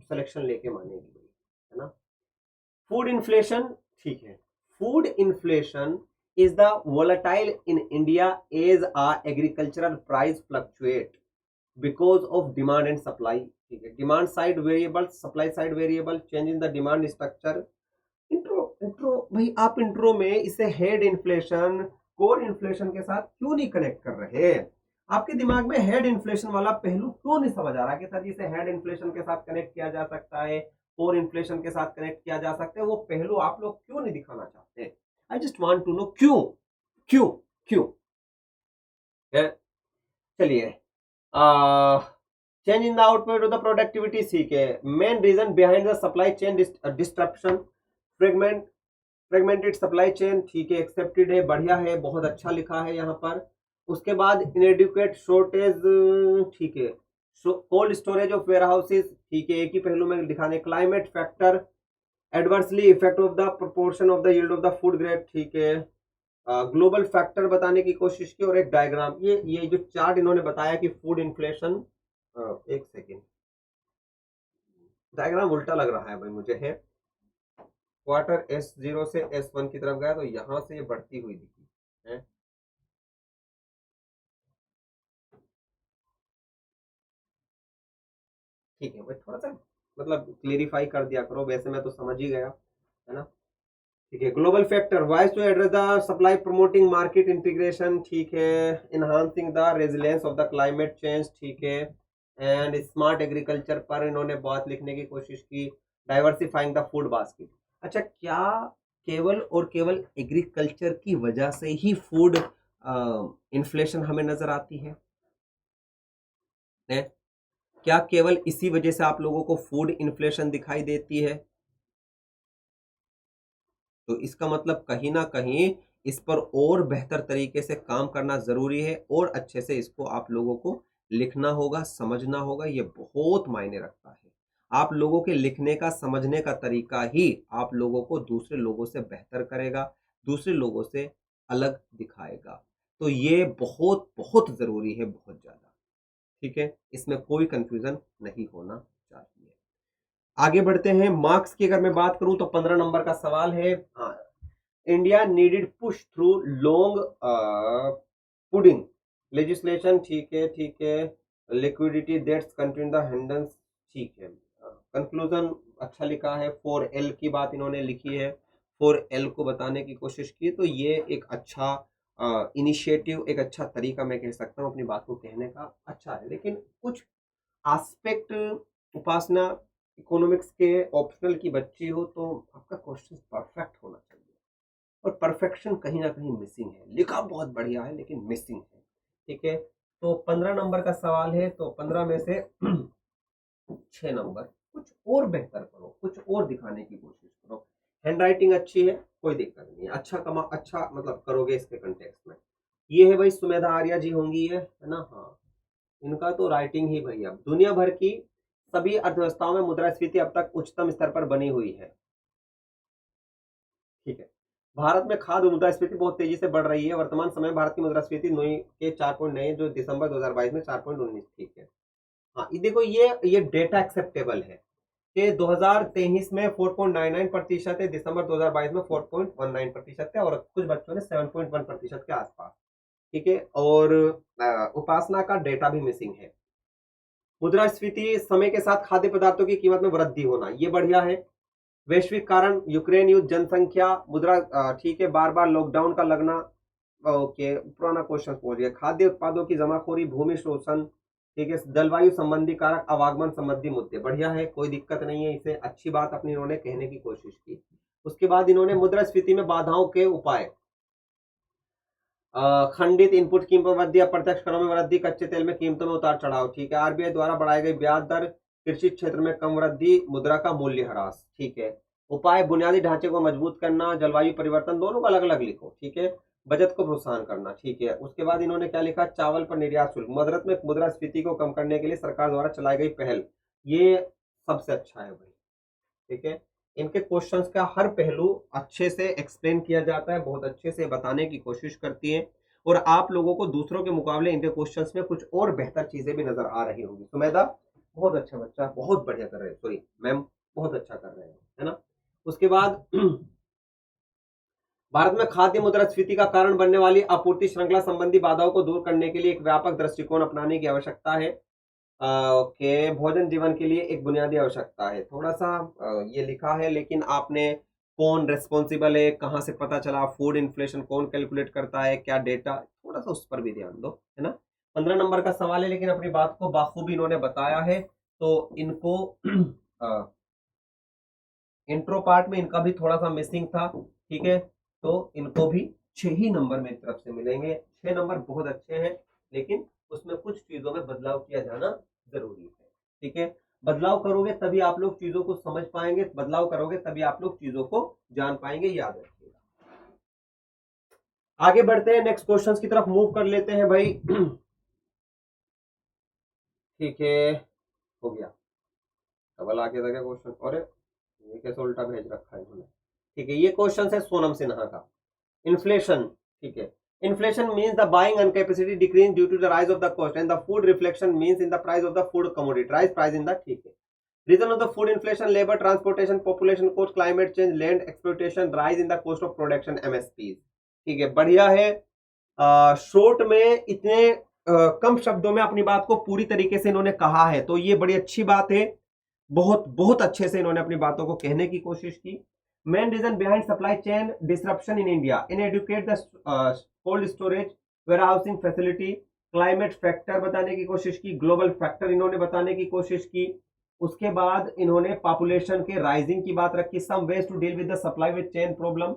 सिलेक्शन लेके मानेगी भाई, है ना। फूड इन्फ्लेशन, ठीक है, food inflation is the volatile in India as agricultural price fluctuate because of demand and supply. ठीक है, demand side variable, supply side variable, change in the demand structure. Intro भाई, आप इंट्रो में इसे head inflation core inflation के साथ क्यों नहीं कनेक्ट कर रहे? आपके दिमाग में हेड इन्फ्लेशन वाला पहलू क्यों नहीं समझ आ रहा कि सर इसे हेड इन्फ्लेशन के साथ कनेक्ट किया जा सकता है, कोर इन्फ्लेशन के साथ कनेक्ट किया जा सकता है? वो पहलू आप लोग क्यों नहीं दिखाना चाहते? I just want to know क्यों क्यों क्यों है? चलिए, change in the output of the productivity सीख है। Main reason behind the supply chain disruption, fragmented supply chain, ठीक है, एक्सेप्टेड है, बढ़िया है, बहुत अच्छा लिखा है यहाँ पर। उसके बाद इनएडिक्वेट शॉर्टेज, ठीक है, cold storage of warehouses, ठीक है, एक ही पहलू में दिखाने। Climate factor, adversely effect of the proportion of the yield of the food grade, ठीक है, ग्लोबल फैक्टर बताने की कोशिश की, और एक डायग्राम। ये जो चार्ट इन्होंने बताया कि फूड इन्फ्लेशन, एक सेकेंड, डायग्राम उल्टा लग रहा है भाई मुझे, है क्वार्टर S0 से S1 की तरफ गया तो यहां से ये बढ़ती हुई दिखी है। ठीक है भाई, थोड़ा सा मतलब क्लेरिफाई कर दिया करो, वैसे मैं तो समझ ही गया, है ना। ठीक है, global factor ways to address the supply promoting market integration, ठीक है, enhancing the resilience of the climate change, ठीक है, एंड स्मार्ट एग्रीकल्चर पर इन्होंने बहुत लिखने की कोशिश की। डाइवर्सिफाइंग द फूड बास्केट, अच्छा, क्या केवल और केवल एग्रीकल्चर की वजह से ही फूड इन्फ्लेशन हमें नजर आती है? क्या केवल इसी वजह से आप लोगों को फूड इन्फ्लेशन दिखाई देती है? तो इसका मतलब कहीं ना कहीं इस पर और बेहतर तरीके से काम करना जरूरी है, और अच्छे से इसको आप लोगों को लिखना होगा, समझना होगा। ये बहुत मायने रखता है। आप लोगों के लिखने का, समझने का तरीका ही आप लोगों को दूसरे लोगों से बेहतर करेगा, दूसरे लोगों से अलग दिखाएगा। तो ये बहुत बहुत जरूरी है, बहुत ज्यादा। ठीक है, इसमें कोई कंफ्यूजन नहीं होना चाहिए। आगे बढ़ते हैं, मार्क्स की अगर मैं बात करूं तो 15 नंबर का सवाल है। India needed push through long pending legislation, ठीक है, ठीक है, liquidity debts continue the handles, ठीक है। कंक्लूजन अच्छा लिखा है, 4L की बात इन्होंने लिखी है, 4L को बताने की कोशिश की, तो ये एक अच्छा इनिशिएटिव, एक अच्छा तरीका मैं कह सकता हूँ अपनी बात को कहने का, अच्छा है। लेकिन कुछ एस्पेक्ट उपासना इकोनॉमिक्स के ऑप्शनल की बच्ची हो तो आपका क्वेश्चन परफेक्ट होना चाहिए, और परफेक्शन कहीं ना कहीं मिसिंग है। लिखा बहुत बढ़िया है लेकिन मिसिंग है, ठीक है। तो 15 नंबर का सवाल है, तो 15 में से 6 नंबर कुछ और बेहतर करो, कुछ और दिखाने की कोशिश करो। हैंड राइटिंग अच्छी है, कोई दिक्कत नहीं है, अच्छा मतलब करोगे इसके कंटेक्स्ट में। ये है भाई सुमेधा आर्या जी होंगी ये, है ना, हाँ। इनका तो राइटिंग ही भैया, दुनिया भर की सभी अर्थव्यवस्थाओं में मुद्रास्फीति अब तक उच्चतम स्तर पर बनी हुई है, ठीक है। भारत में खाद्य मुद्रास्फीति बहुत तेजी से बढ़ रही है, वर्तमान समय में भारत की मुद्रास्फीति नई के 4.9 जो दिसंबर 2022 में 4.19, ठीक है। हाँ, ये देखो, ये डेटा एक्सेप्टेबल है कि 2023 में 4.99% है, दिसंबर 2022 में 4.19% है, और कुछ बच्चों ने 7.1% के आसपास, ठीक है। और उपासना का डेटा भी मिसिंग है। मुद्रास्फीति समय के साथ खाद्य पदार्थों की कीमत में वृद्धि होना, ये बढ़िया है। वैश्विक कारण यूक्रेन युद्ध, जनसंख्या, मुद्रा, ठीक है, बार बार लॉकडाउन का लगना, ओके, पुराना क्वेश्चन पहुंच गया। खाद्य उत्पादों की जमाखोरी, भूमि शोषण, ठीक है, जलवायु संबंधी कारक, आवागमन संबंधी मुद्दे, बढ़िया है, कोई दिक्कत नहीं है, इसे अच्छी बात अपनी इन्होंने कहने की कोशिश की। उसके बाद इन्होंने मुद्रास्फीति में बाधाओं के उपाय, खंडित इनपुट कीमतों में वृद्धि, अप्रत्यक्ष करों में वृद्धि, कच्चे तेल में कीमतों में उतार चढ़ाव, ठीक है। आरबीआई द्वारा बढ़ाई गई ब्याज दर, कृषि क्षेत्र में कम वृद्धि, मुद्रा का मूल्य ह्रास, ठीक है। उपाय, बुनियादी ढांचे को मजबूत करना, जलवायु परिवर्तन, दोनों को अलग अलग लिखो, ठीक है। बचत को प्रोत्साहन करना, ठीक है। उसके बाद इन्होंने क्या लिखा, चावल पर निर्यात शुल्क, भारत में मुद्रास्फीति को कम करने के लिए सरकार द्वारा चलाई गई पहल, ये सबसे अच्छा है भाई, ठीक है। इनके क्वेश्चंस का हर पहलू अच्छे से एक्सप्लेन किया जाता है, बहुत अच्छे से बताने की कोशिश करती है, और आप लोगों को दूसरों के मुकाबले इनके क्वेश्चंस में कुछ और बेहतर चीजें भी नजर आ रही होंगी। सुमेधा बहुत अच्छा बच्चा, बहुत बढ़िया कर रहे हैं, सॉरी मैम, बहुत अच्छा कर रहे हैं, है ना। उसके बाद भारत में खाद्य मुद्रास्फीति का कारण बनने वाली आपूर्ति श्रृंखला संबंधी बाधाओं को दूर करने के लिए एक व्यापक दृष्टिकोण अपनाने की आवश्यकता है। ओके, भोजन जीवन के लिए एक बुनियादी आवश्यकता है, थोड़ा सा ये लिखा है, लेकिन आपने कौन रेस्पॉन्सिबल है, कहाँ से पता चला, फूड इन्फ्लेशन कौन कैलकुलेट करता है, क्या डेटा, थोड़ा सा उस पर भी ध्यान दो, है ना। 15 नंबर का सवाल है, लेकिन अपनी बात को बाखूबी इन्होंने बताया है, तो इनको इंट्रो पार्ट में इनका भी थोड़ा सा मिसिंग था, ठीक है। तो इनको भी 6 ही नंबर मेरी तरफ से मिलेंगे। 6 नंबर बहुत अच्छे हैं, लेकिन उसमें कुछ चीजों में बदलाव किया जाना जरूरी है, ठीक है। बदलाव करोगे तभी आप लोग चीजों को समझ पाएंगे, बदलाव करोगे तभी आप लोग चीजों को जान पाएंगे, याद रखिएगा। आगे बढ़ते हैं, नेक्स्ट क्वेश्चन की तरफ मूव कर लेते हैं भाई। ठीक है, हो गया, डबल आगे था क्या क्वेश्चन, और ये कैसे उल्टा भेज रखा है इन्होंने, ठीक है। ये क्वेश्चन है सोनम सिन्हा का, इन्फ्लेशन, ठीक है। Inflation means the buying and capacity decrease due to the rise of the cost, and the food reflection means in the price of the food commodity, rise price in the, ठीक है। Reason of the food inflation, labor, transportation, population cost, climate change, land exploitation, rise in the cost of production, MSPs, ठीक है, बढ़िया है। Short में इतने कम शब्दों में अपनी बात को पूरी तरीके से इन्होंने कहा है, तो ये बड़ी अच्छी बात है, बहुत बहुत अच्छे से इन्होंने अपनी बातों को कहने की कोशिश की। Main reason behind supply chain disruption in India, inadequate the cold storage, warehousing facility, climate factor बताने की कोशिश की, ग्लोबल फैक्टर इन्होंने बताने की कोशिश की। उसके बाद इन्होंने पॉपुलेशन के राइजिंग की बात रखी, some ways to deal with the supply with chain problem,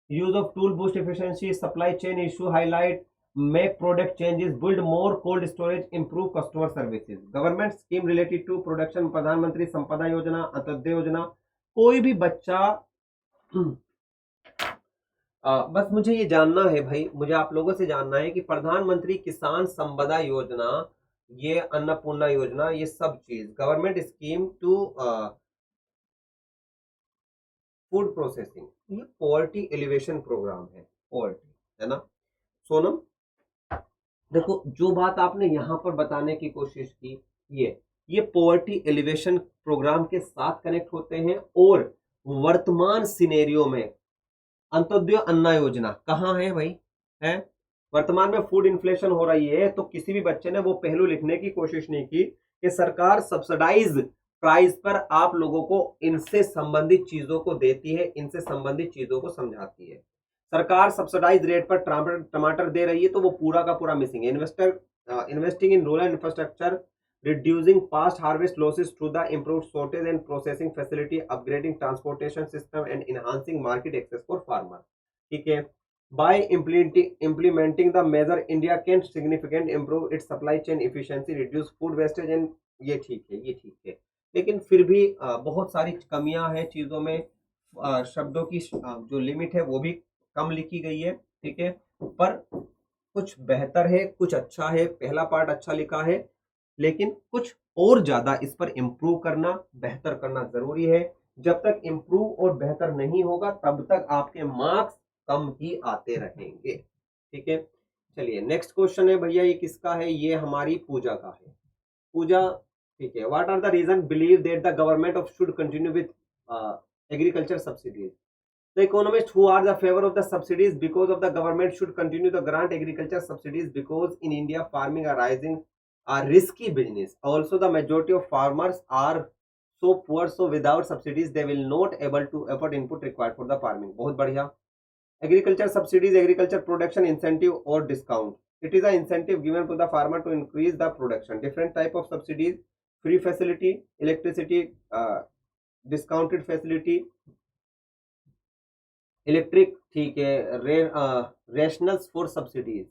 use of tool boost efficiency, supply chain issue highlight, make product changes, build more cold storage, improve customer services, government scheme related to production, प्रधानमंत्री संपदा योजना, अंत्योदय योजना। कोई भी बच्चा बस मुझे ये जानना है भाई, मुझे आप लोगों से जानना है कि प्रधानमंत्री किसान संपदा योजना, ये अन्नपूर्णा योजना, ये सब चीज government scheme to food processing, ये पॉवर्टी एलिवेशन प्रोग्राम है, पॉवर्टी, है ना। सोनम देखो, जो बात आपने यहां पर बताने की कोशिश की, ये पॉवर्टी एलिवेशन प्रोग्राम के साथ कनेक्ट होते हैं, और वर्तमान सिनेरियो में अंत्योदय अन्ना योजना कहां है भाई, है वर्तमान में फूड इन्फ्लेशन हो रही है, तो किसी भी बच्चे ने वो पहलू लिखने की कोशिश नहीं की कि सरकार सब्सिडाइज प्राइस पर आप लोगों को इनसे संबंधित चीजों को देती है, इनसे संबंधित चीजों को समझाती है। सरकार सब्सिडाइज रेट पर टमाटर दे रही है, तो वो पूरा का पूरा मिसिंग है। Investing in rural infrastructure, reducing past harvest losses through the improved sortage and processing facility, upgrading transportation system and enhancing market access for farmer। ठीक है, by implementing the measure India can significantly improve its supply chain efficiency, reduce food wastage and ये ठीक है, ये ठीक है, लेकिन फिर भी बहुत सारी कमियां हैं चीजों में। शब्दों की जो लिमिट है वो भी कम लिखी गई है। ठीक है, पर कुछ बेहतर है, कुछ अच्छा है, पहला पार्ट अच्छा लिखा है, लेकिन कुछ और ज्यादा इस पर इम्प्रूव करना, बेहतर करना जरूरी है। जब तक इम्प्रूव और बेहतर नहीं होगा तब तक आपके मार्क्स कम ही आते रहेंगे। ठीक है, चलिए नेक्स्ट क्वेश्चन है भैया, ये किसका है? ये हमारी पूजा का है। पूजा, ठीक है, what are the reason believe that the government of should continue with agriculture subsidies? The economists who are the favor of the subsidies because of the government should continue to grant agriculture subsidies because in India farming are rising a risky business. Also the majority of farmers are so poor, so without subsidies they will not able to afford input required for the farming। बहुत बढ़िया। Agriculture subsidies, agriculture production incentive or discount, it is an incentive given to the farmer to increase the production। Different type of subsidies, free facility, electricity, discounted facility, electric, ठीक है, rationales for subsidies,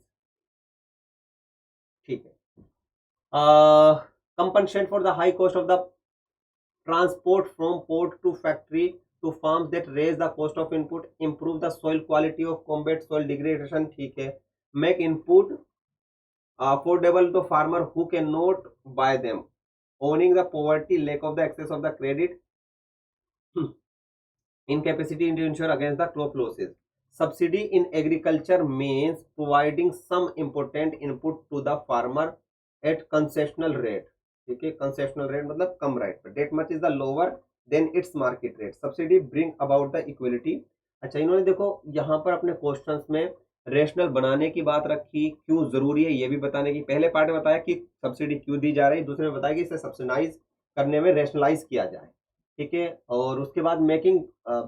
ठीक है, compensate for the high cost of the transport from port to factory to farms that raise the cost of input, improve the soil quality of combat soil degradation, ठीक है, make input affordable to farmer who can not buy them, owing the poverty, lack of the access of the credit, incapacity to ensure against the crop losses। Subsidy in agriculture means providing some important input to the farmer at concessional rate। ठीक है, concessional rate मतलब कम rate पर, that much is the lower than its market rate। Subsidy bring about the equality। अच्छा, इन्होंने देखो यहाँ पर अपने क्वेश्चंस में रेशनल बनाने की बात रखी, क्यों जरूरी है ये भी बताने की। पहले पार्ट में बताया कि सब्सिडी क्यों दी जा रही है, दूसरे में बताया कि इसे सब्सिडाइज करने में रेशनलाइज किया जाए। ठीक है, और उसके बाद मेकिंग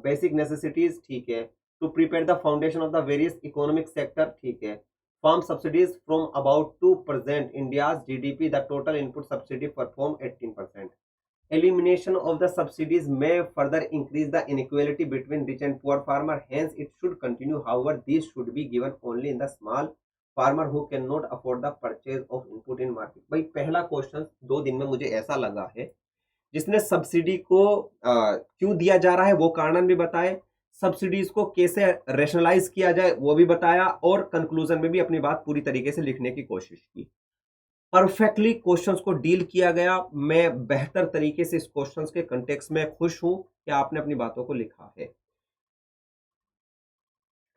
बेसिक नेसेसिटीज, ठीक है, to prepare the foundation of the various economic sector, ठीक है, farm subsidies from about 2% India's GDP, the total input subsidy perform 18%। Elimination of the subsidies में further increase the inequality between rich and poor farmer, hence it should continue, however this should be given only in the small farmer who can not afford the purchase of input in market. भाई पहला question 2 दिन में मुझे ऐसा लगा है जिसने subsidy को क्यों दिया जा रहा है वो कारण भी बताए, सब्सिडीज को कैसे रेशनलाइज किया जाए वो भी बताया, और कंक्लूजन में भी अपनी बात पूरी तरीके से लिखने की कोशिश की। परफेक्टली क्वेश्चंस को डील किया गया। मैं बेहतर तरीके से इस क्वेश्चंस के कंटेक्स्ट में खुश हूं कि आपने अपनी बातों को लिखा है।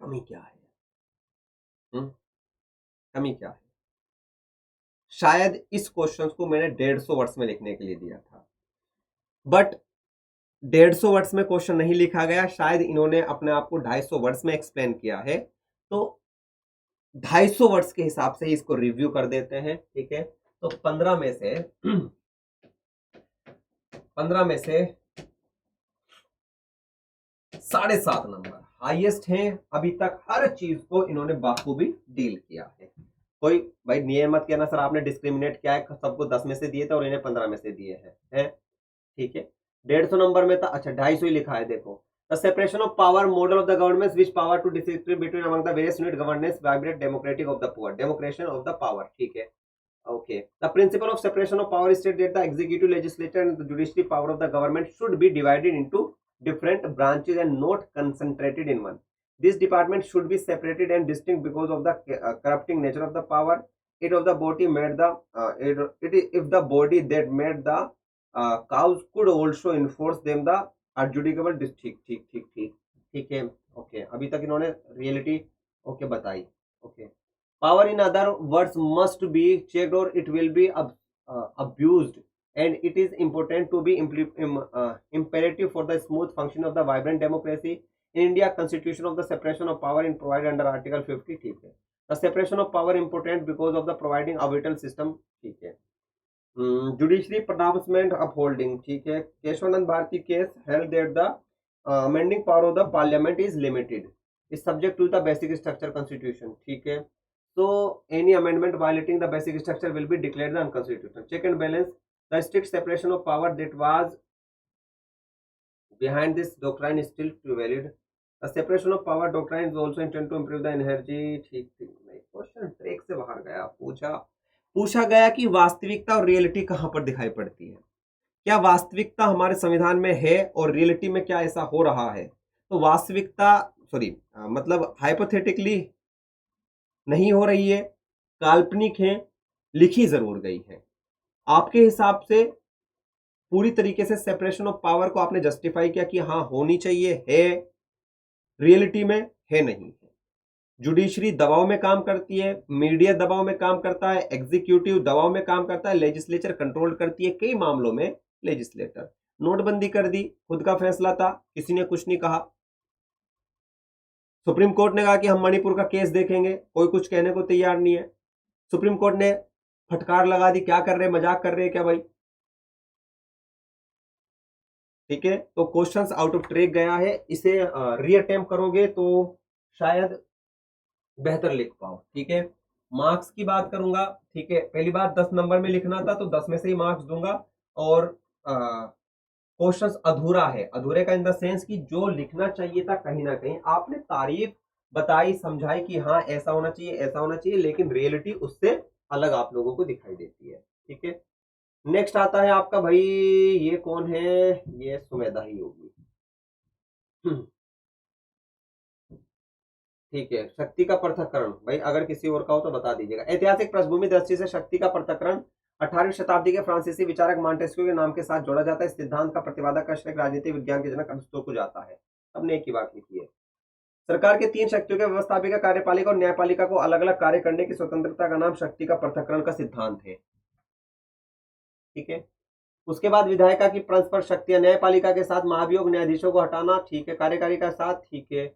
कमी क्या है? कमी क्या है? शायद इस क्वेश्चंस को मैंने 150 वर्ड्स में लिखने के लिए दिया था, बट 150 वर्ड्स में क्वेश्चन नहीं लिखा गया, शायद इन्होंने अपने आप को 250 वर्ड्स में एक्सप्लेन किया है, तो 250 वर्ड्स के हिसाब से इसको रिव्यू कर देते हैं। ठीक है, तो 15 में से 7.5 नंबर हाईएस्ट हैं। अभी तक हर चीज को इन्होंने बाखूबी डील किया है। कोई भाई नियम मत कहना सर आपने डिस्क्रिमिनेट किया है, सबको 10 में से दिए थे और इन्हें 15 में से दिए हैं। ठीक है, 150 नंबर में था, अच्छा 250 ही लिखा है। देखो, the separation of power model of the government which power to distribute between among the various unit governance vibrate democratic of the poor, demarcation of the power. ठीक है, okay, the principle of separation of power state that the executive, legislature and the judiciary power of the government should be divided into different branches and not concentrated in one। This department should be separated and distinct because of the corrupting nature of the power। It of the body made the if the body that made the cows could also enforce them the adjudicable district। ठीक ठीक ठीक ठीक है, okay, अभी तक इन्होंने reality okay बताई। Okay, power in other words must be checked और it will be abused, and it is important to be imperative for the smooth function of the vibrant democracy in India। Constitution of the separation of power in provided under Article 50। ठीक है, the separation of power important because of the providing orbital system, ठीक है। Judiciary pronouncement upholding, ठीक है। Kesavananda Bharati case held that the amending power of the parliament is limited, is subject to the basic structure constitution, ठीक है। So any amendment violating the basic structure will be declared unconstitutional. Check and balance, the strict separation of power that was behind this doctrine is still valid. The separation of power doctrine is also intended to improve the energy, ठीक नहीं, question track से बाहर गया। पूछा गया कि वास्तविकता और रियलिटी कहां पर दिखाई पड़ती है, क्या वास्तविकता हमारे संविधान में है और रियलिटी में क्या ऐसा हो रहा है। तो वास्तविकता मतलब हाइपोथेटिकली नहीं हो रही है, काल्पनिक है, लिखी जरूर गई है। आपके हिसाब से पूरी तरीके से सेपरेशन ऑफ पावर को आपने जस्टिफाई किया कि हाँ होनी चाहिए, है, रियलिटी में है, नहीं है। जुडिशरी दबाव में काम करती है, मीडिया दबाव में काम करता है, एग्जीक्यूटिव दबाव में काम करता है, लेजिस्लेचर कंट्रोल करती है, कई मामलों में लेजिस्लेटर। नोटबंदी कर दी, खुद का फैसला था, किसी ने कुछ नहीं कहा। सुप्रीम कोर्ट ने कहा कि हम मणिपुर का केस देखेंगे, कोई कुछ कहने को तैयार नहीं है। सुप्रीम कोर्ट ने फटकार लगा दी, क्या कर रहे, मजाक कर रहे हैं क्या भाई, ठीक है। तो क्वेश्चंस आउट ऑफ ट्रैक गया है, इसे रीअटेम्प्ट करोगे तो शायद बेहतर लिख पाओ, ठीक है। मार्क्स की बात करूंगा, ठीक है। पहली बात 10 नंबर में लिखना था तो 10 में से ही मार्क्स दूंगा। और क्वेश्चंस अधूरा है, अधूरे का इन द सेंस कि जो लिखना चाहिए था कहीं ना कहीं आपने तारीफ बताई, समझाई कि हाँ ऐसा होना चाहिए, ऐसा होना चाहिए, लेकिन रियलिटी उससे अलग आप लोगों को दिखाई देती है, ठीक है। नेक्स्ट आता है आपका भाई, ये कौन है, ये सुमेधा ही होगी, ठीक है। शक्ति का पृथक्करण, भाई अगर किसी और का हो तो बता दीजिएगा। ऐतिहासिक पृष्ठभूमि दृष्टि से शक्ति का पृथक्करण 18वीं शताब्दी के फ्रांसीसी विचारक मॉन्टेस्क्यू के नाम के साथ जोड़ा जाता है। सिद्धांत का प्रतिपादक का श्रेय राजनीतिक विज्ञान के जनक अरिस्टो को जाता है। सबने एक ही बात लिखी है। सरकार के 3 शक्तियों के व्यवस्थापिका, कार्यपालिका और न्यायपालिका को अलग अलग कार्य करने की स्वतंत्रता का नाम शक्ति का पृथक्करण का सिद्धांत है, ठीक है। उसके बाद विधायिका की परस्पर शक्तियां, न्यायपालिका के साथ महाभियोग, न्यायाधीशों को हटाना, ठीक है। कार्यकारी के साथ, ठीक है,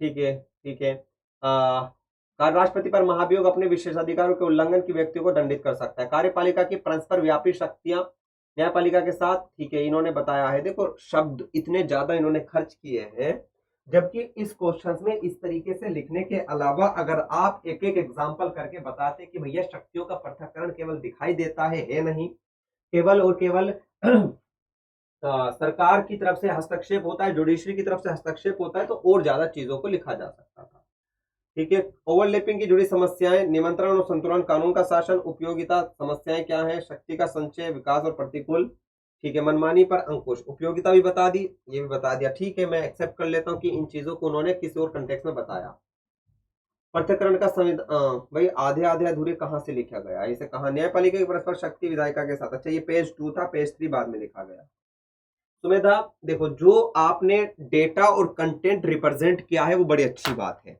ठीक है, ठीक है। राष्ट्रपति पर महाभियोग अपने विशेषाधिकारों के उल्लंघन की व्यक्ति को दंडित कर सकता है। कार्यपालिका की परस्पर व्यापी शक्तियां न्यायपालिका के साथ, ठीक है, इन्होंने बताया है। देखो शब्द इतने ज्यादा इन्होंने खर्च किए हैं, जबकि इस क्वेश्चन में इस तरीके से लिखने के अलावा अगर आप एक एक एग्जाम्पल करके बताते कि भैया शक्तियों का पृथक्करण केवल दिखाई देता है नहीं, केवल और केवल सरकार की तरफ से हस्तक्षेप होता है, जुडिशरी की तरफ से हस्तक्षेप होता है, तो और ज्यादा चीजों को लिखा जा सकता था, ठीक है। ओवरलैपिंग की जुड़ी समस्याएं, निमंत्रण और संतुलन, कानून का शासन, उपयोगिता, समस्याएं क्या है, शक्ति का संचय, विकास और प्रतिकूल, ठीक है। मनमानी पर अंकुश, उपयोगिता भी बता दी, ये भी बता दिया, ठीक है। मैं एक्सेप्ट कर लेता हूं कि इन चीजों को उन्होंने किसी और कंटेक्स्ट में बताया। पृथक्करण का संविधान, भाई आधे आधे अधूरे कहां से लिखा गया, इसे कहा न्यायपालिका की परस्पर शक्ति विधायिका के साथ, अच्छा ये पेज 2 था, पेज 3 बाद में लिखा गया। सुमेधा देखो, जो आपने डेटा और कंटेंट रिप्रेजेंट किया है वो बड़ी अच्छी बात है।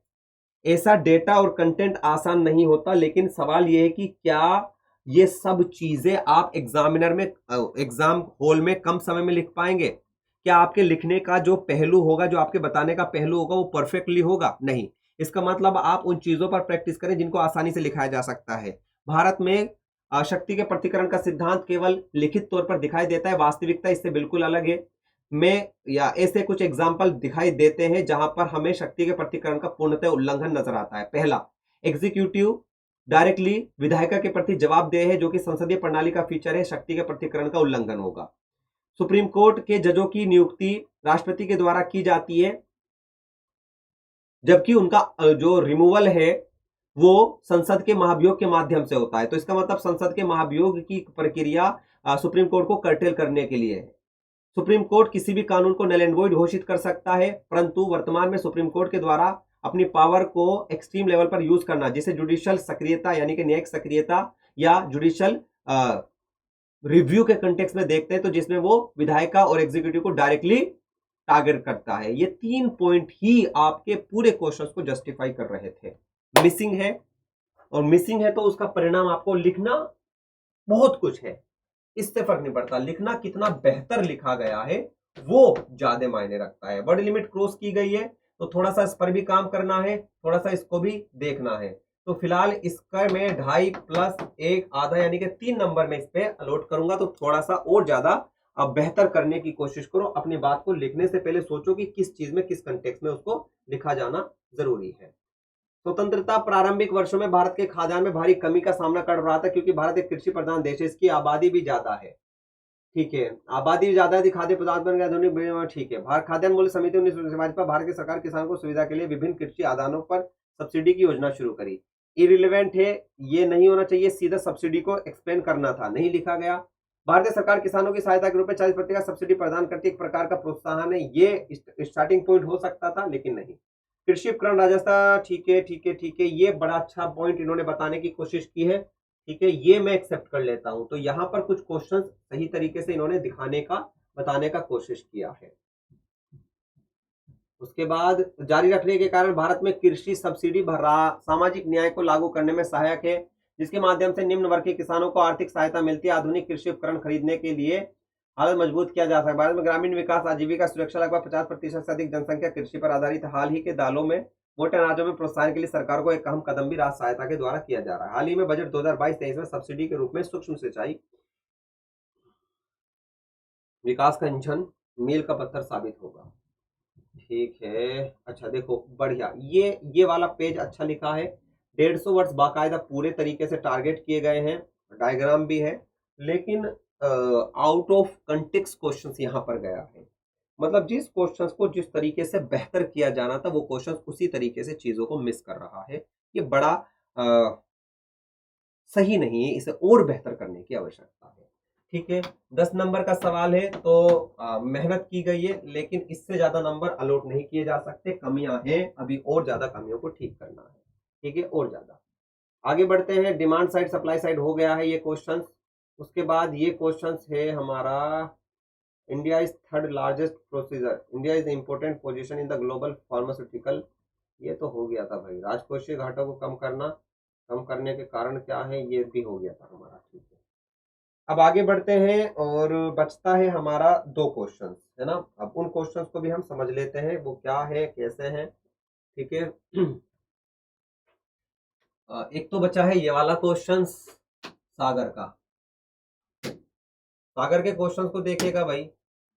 ऐसा डेटा और कंटेंट आसान नहीं होता, लेकिन सवाल ये है कि क्या ये सब चीजें आप एग्जामिनर में, एग्जाम हॉल में कम समय में लिख पाएंगे? क्या आपके लिखने का जो पहलू होगा, जो आपके बताने का पहलू होगा, वो परफेक्टली होगा? नहीं। इसका मतलब आप उन चीजों पर प्रैक्टिस करें जिनको आसानी से लिखाया जा सकता है। भारत में शक्ति के पृथक्करण का सिद्धांत केवल लिखित तौर पर दिखाई देता है, वास्तविकता इससे बिल्कुल अलग है। में या ऐसे कुछ एग्जाम्पल दिखाई देते हैं जहां पर हमें शक्ति के पृथक्करण का पूर्णतः उल्लंघन नजर आता है। पहला, एग्जीक्यूटिव डायरेक्टली विधायिका के प्रति जवाबदेह है, जो कि संसदीय प्रणाली का फीचर है, शक्ति के पृथक्करण का उल्लंघन होगा। सुप्रीम कोर्ट के जजों की नियुक्ति राष्ट्रपति के द्वारा की जाती है, जबकि उनका जो रिमूवल है वो संसद के महाभियोग के माध्यम से होता है। तो इसका मतलब संसद के महाभियोग की प्रक्रिया सुप्रीम कोर्ट को कर्टेल करने के लिए है। सुप्रीम कोर्ट किसी भी कानून को नल एंड वॉइड घोषित कर सकता है, परंतु वर्तमान में सुप्रीम कोर्ट के द्वारा अपनी पावर को एक्सट्रीम लेवल पर यूज करना, जिसे जुडिशियल सक्रियता यानी कि न्यायिक सक्रियता या जुडिशियल रिव्यू के कंटेक्स्ट में देखते हैं, तो जिसमें वो विधायिका और एग्जीक्यूटिव को डायरेक्टली टारगेट करता है। ये 3 पॉइंट ही आपके पूरे क्वेश्चन को जस्टिफाई कर रहे थे। मिसिंग है, और मिसिंग है तो उसका परिणाम आपको लिखना बहुत कुछ है, इससे फर्क नहीं पड़ता। लिखना कितना बेहतर लिखा गया है वो ज्यादा मायने रखता है। वर्ड लिमिट क्रॉस की गई है तो थोड़ा सा इस पर भी काम करना है, थोड़ा सा इसको भी देखना है। तो फिलहाल इसका मैं 2.5 प्लस 1 आधा यानी कि 3 नंबर में इस पे अलॉट करूंगा। तो थोड़ा सा और ज्यादा बेहतर करने की कोशिश करो। अपनी बात को लिखने से पहले सोचो कि किस चीज में, किस कंटेक्स्ट में उसको लिखा जाना जरूरी है। स्वतंत्रता प्रारंभिक वर्षों में भारत के खाद्यान्न में भारी कमी का सामना कर रहा था, क्योंकि भारत एक कृषि प्रधान देश है, इसकी आबादी भी ज्यादा है। ठीक है, आबादी ज्यादा थी, खाद्य पदार्थ बन गया आधुनिक। ठीक है, भारत खाद्यान्न मूल्य समिति 19 पर भारत की सरकार किसानों को सुविधा के लिए विभिन्न कृषि आदानों पर सब्सिडी की योजना शुरू करी। इरिलेवेंट है, ये नहीं होना चाहिए, सीधा सब्सिडी को एक्सप्लेन करना था, नहीं लिखा गया। भारतीय सरकार किसानों की सहायता के रूप में 40% सब्सिडी प्रदान करती है, एक प्रकार का प्रोत्साहन है, ये स्टार्टिंग पॉइंट हो सकता था लेकिन नहीं। कृषि उपकरण राजस्थान, ठीक है ठीक है ठीक है, ये बड़ा अच्छा पॉइंट इन्होंने बताने की कोशिश की है। ठीक है, ये मैं एक्सेप्ट कर लेता हूं। तो यहां पर कुछ क्वेश्चंस सही तरीके से इन्होंने दिखाने का, बताने का कोशिश किया है। उसके बाद जारी रखने के कारण भारत में कृषि सब्सिडी भरा सामाजिक न्याय को लागू करने में सहायक है, जिसके माध्यम से निम्न वर्ग के किसानों को आर्थिक सहायता मिलती है। आधुनिक कृषि उपकरण खरीदने के लिए हालत मजबूत किया जा सकता है। भारत में ग्रामीण विकास आजीविका सुरक्षा लगभग 50% से अधिक जनसंख्या कृषि पर आधारित। हाल ही के दालों में मोटे अनाजों में प्रोत्साहन के लिए सरकार को एक अहम कदम भी राष्ट्र सहायता के द्वारा किया जा रहा है। हाल ही में बजट 2022-23 में सब्सिडी के रूप में सूक्ष्म सिंचाई विकास का इंजन, मील का पत्थर साबित होगा। ठीक है, अच्छा देखो बढ़िया, ये वाला पेज अच्छा लिखा है। 150 वर्ड्स बाकायदा पूरे तरीके से टारगेट किए गए हैं, डायग्राम भी है, लेकिन आउट ऑफ कंटेक्स्ट क्वेश्चंस यहाँ पर गया है। मतलब जिस क्वेश्चंस को जिस तरीके से बेहतर किया जाना था, वो क्वेश्चंस उसी तरीके से चीजों को मिस कर रहा है। ये बड़ा सही नहीं है, इसे और बेहतर करने की आवश्यकता है। ठीक है, 10 नंबर का सवाल है, तो मेहनत की गई है, लेकिन इससे ज्यादा नंबर अलॉट नहीं किए जा सकते। कमियां हैं, अभी और ज्यादा कमियों को ठीक करना है। ठीक है, और ज्यादा आगे बढ़ते हैं। डिमांड साइड सप्लाई साइड हो गया है ये क्वेश्चन। उसके बाद ये क्वेश्चन है हमारा, India is third largest procedure, India is important position in the global pharmaceutical. ये तो हो गया था भाई, राजकोषीय घाटों को कम करना, कम करने के कारण क्या है, ये भी हो गया था हमारा। ठीक है, अब आगे बढ़ते हैं और बचता है हमारा 2 क्वेश्चन, है ना। अब उन क्वेश्चंस को भी हम समझ लेते हैं, वो क्या है, कैसे हैं। ठीक है, एक तो बचा है ये वाला क्वेश्चन सागर का। सागर के क्वेश्चन को देखिएगा भाई,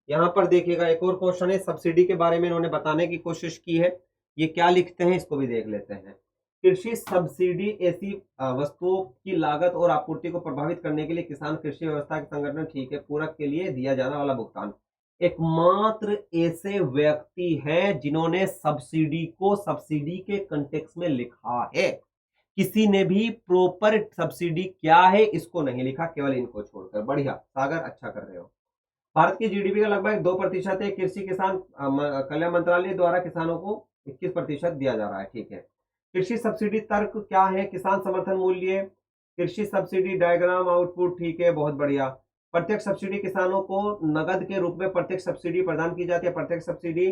यहां पर देखिएगा एक और क्वेश्चन है, सब्सिडी के बारे में इन्होंने बताने की कोशिश की है। ये क्या लिखते हैं, इसको भी देख लेते हैं। कृषि सब्सिडी ऐसी वस्तुओं की लागत और आपूर्ति को प्रभावित करने के लिए किसान कृषि व्यवस्था के संगठन, ठीक है, पूरक के लिए दिया जाने वाला भुगतान। एकमात्र ऐसे व्यक्ति हैं जिन्होंने सब्सिडी को सब्सिडी के कंटेक्स्ट में लिखा है। किसी ने भी प्रॉपर सब्सिडी क्या है इसको नहीं लिखा, केवल इनको छोड़कर। बढ़िया सागर, अच्छा कर रहे हो। भारत की जीडीपी का लगभग 2% है, कृषि किसान कल्याण मंत्रालय द्वारा किसानों को 21% दिया जा रहा है। ठीक है, कृषि सब्सिडी तर्क क्या है, किसान समर्थन मूल्य, कृषि सब्सिडी डायग्राम आउटपुट, ठीक है, बहुत बढ़िया। प्रत्यक्ष सब्सिडी किसानों को नगद के रूप में प्रत्यक्ष सब्सिडी प्रदान की जाती है। प्रत्यक्ष सब्सिडी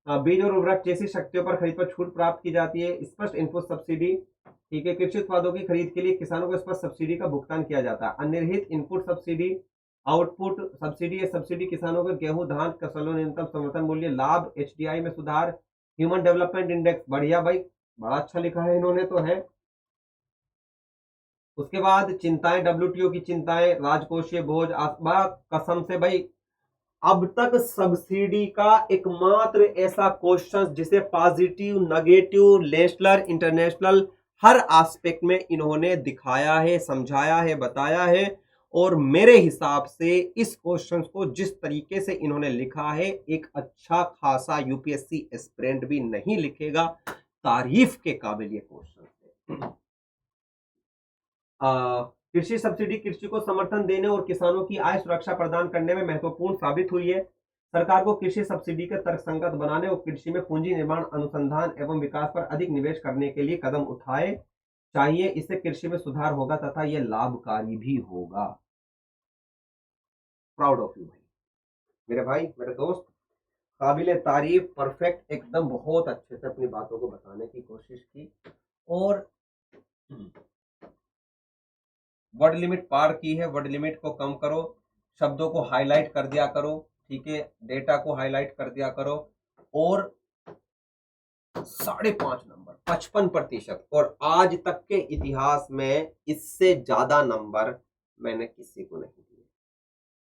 बीज और उर्वरक जैसी शक्तियों पर खरीद पर छूट प्राप्त की जाती है। स्पष्ट इनपुट सब्सिडी, ठीक है, कृषि उत्पादों की खरीद के लिए किसानों को स्पष्ट सब्सिडी का भुगतान किया जाता है। अनिर्हित इनपुट सब्सिडी, आउटपुट सब्सिडी, ये सब्सिडी किसानों को गेहूं धान फसलों न्यूनतम समर्थन मूल्य लाभ, एचडीआई में सुधार, ह्यूमन डेवलपमेंट इंडेक्स। बढ़िया भाई, बड़ा अच्छा लिखा है इन्होंने तो है। उसके बाद चिंताएं, डब्ल्यूटीओ की चिंताएं, राजकोषीय बोझ, कसम से भाई अब तक सब्सिडी का एकमात्र ऐसा क्वेश्चन जिसे पॉजिटिव, नेगेटिव, नेशनल, इंटरनेशनल हर एस्पेक्ट में इन्होंने दिखाया है, समझाया है, बताया है। और मेरे हिसाब से इस क्वेश्चन को जिस तरीके से इन्होंने लिखा है, एक अच्छा खासा यूपीएससी एस्पिरेंट भी नहीं लिखेगा। तारीफ के काबिल ये क्वेश्चन है। कृषि सब्सिडी कृषि को समर्थन देने और किसानों की आय सुरक्षा प्रदान करने में महत्वपूर्ण साबित हुई है। सरकार को कृषि सब्सिडी के तर्कसंगत बनाने और कृषि में पूंजी निर्माण, अनुसंधान एवं विकास पर अधिक निवेश करने के लिए कदम उठाए चाहिए। इससे कृषि में सुधार होगा तथा यह लाभकारी भी होगा। प्राउड ऑफ यू भाई, मेरे भाई, मेरे दोस्त, काबिले तारीफ, परफेक्ट, एकदम बहुत अच्छे से अपनी बातों को बताने की कोशिश की। और वर्ड लिमिट पार की है, वर्ड लिमिट को कम करो, शब्दों को हाईलाइट कर दिया करो, ठीक है, डेटा को हाईलाइट कर दिया करो। और 5.5 नंबर, 55%। और आज तक के इतिहास में इससे ज्यादा नंबर मैंने किसी को नहीं दिए।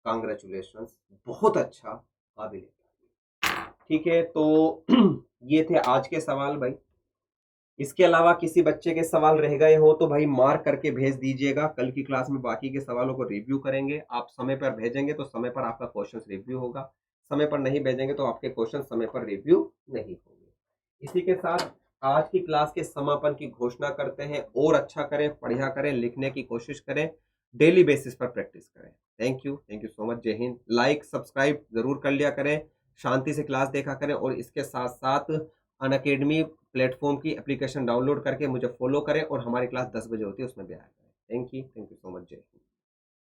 कांग्रेचुलेशंस, बहुत अच्छा, काबिल तारीफ। ठीक है, तो ये थे आज के सवाल भाई। इसके अलावा किसी बच्चे के सवाल रह गए हो तो भाई मार्क करके भेज दीजिएगा। कल की क्लास में बाकी के सवालों को रिव्यू करेंगे। आप समय पर भेजेंगे तो समय पर आपका क्वेश्चन रिव्यू होगा, समय पर नहीं भेजेंगे तो आपके क्वेश्चन समय पर रिव्यू नहीं होंगे। इसी के साथ आज की क्लास के समापन की घोषणा करते हैं। और अच्छा करें, पढ़ा करें, लिखने की कोशिश करें, डेली बेसिस पर प्रैक्टिस करें। Thank you so much. जय हिंद। लाइक सब्सक्राइब जरूर कर लिया करें, शांति से क्लास देखा करें, और इसके साथ साथ अनअकैडमी प्लेटफॉर्म की एप्लीकेशन डाउनलोड करके मुझे फॉलो करें, और हमारी क्लास 10 बजे होती है, उसमें भी आया करें। Thank you so much. जय हिंद।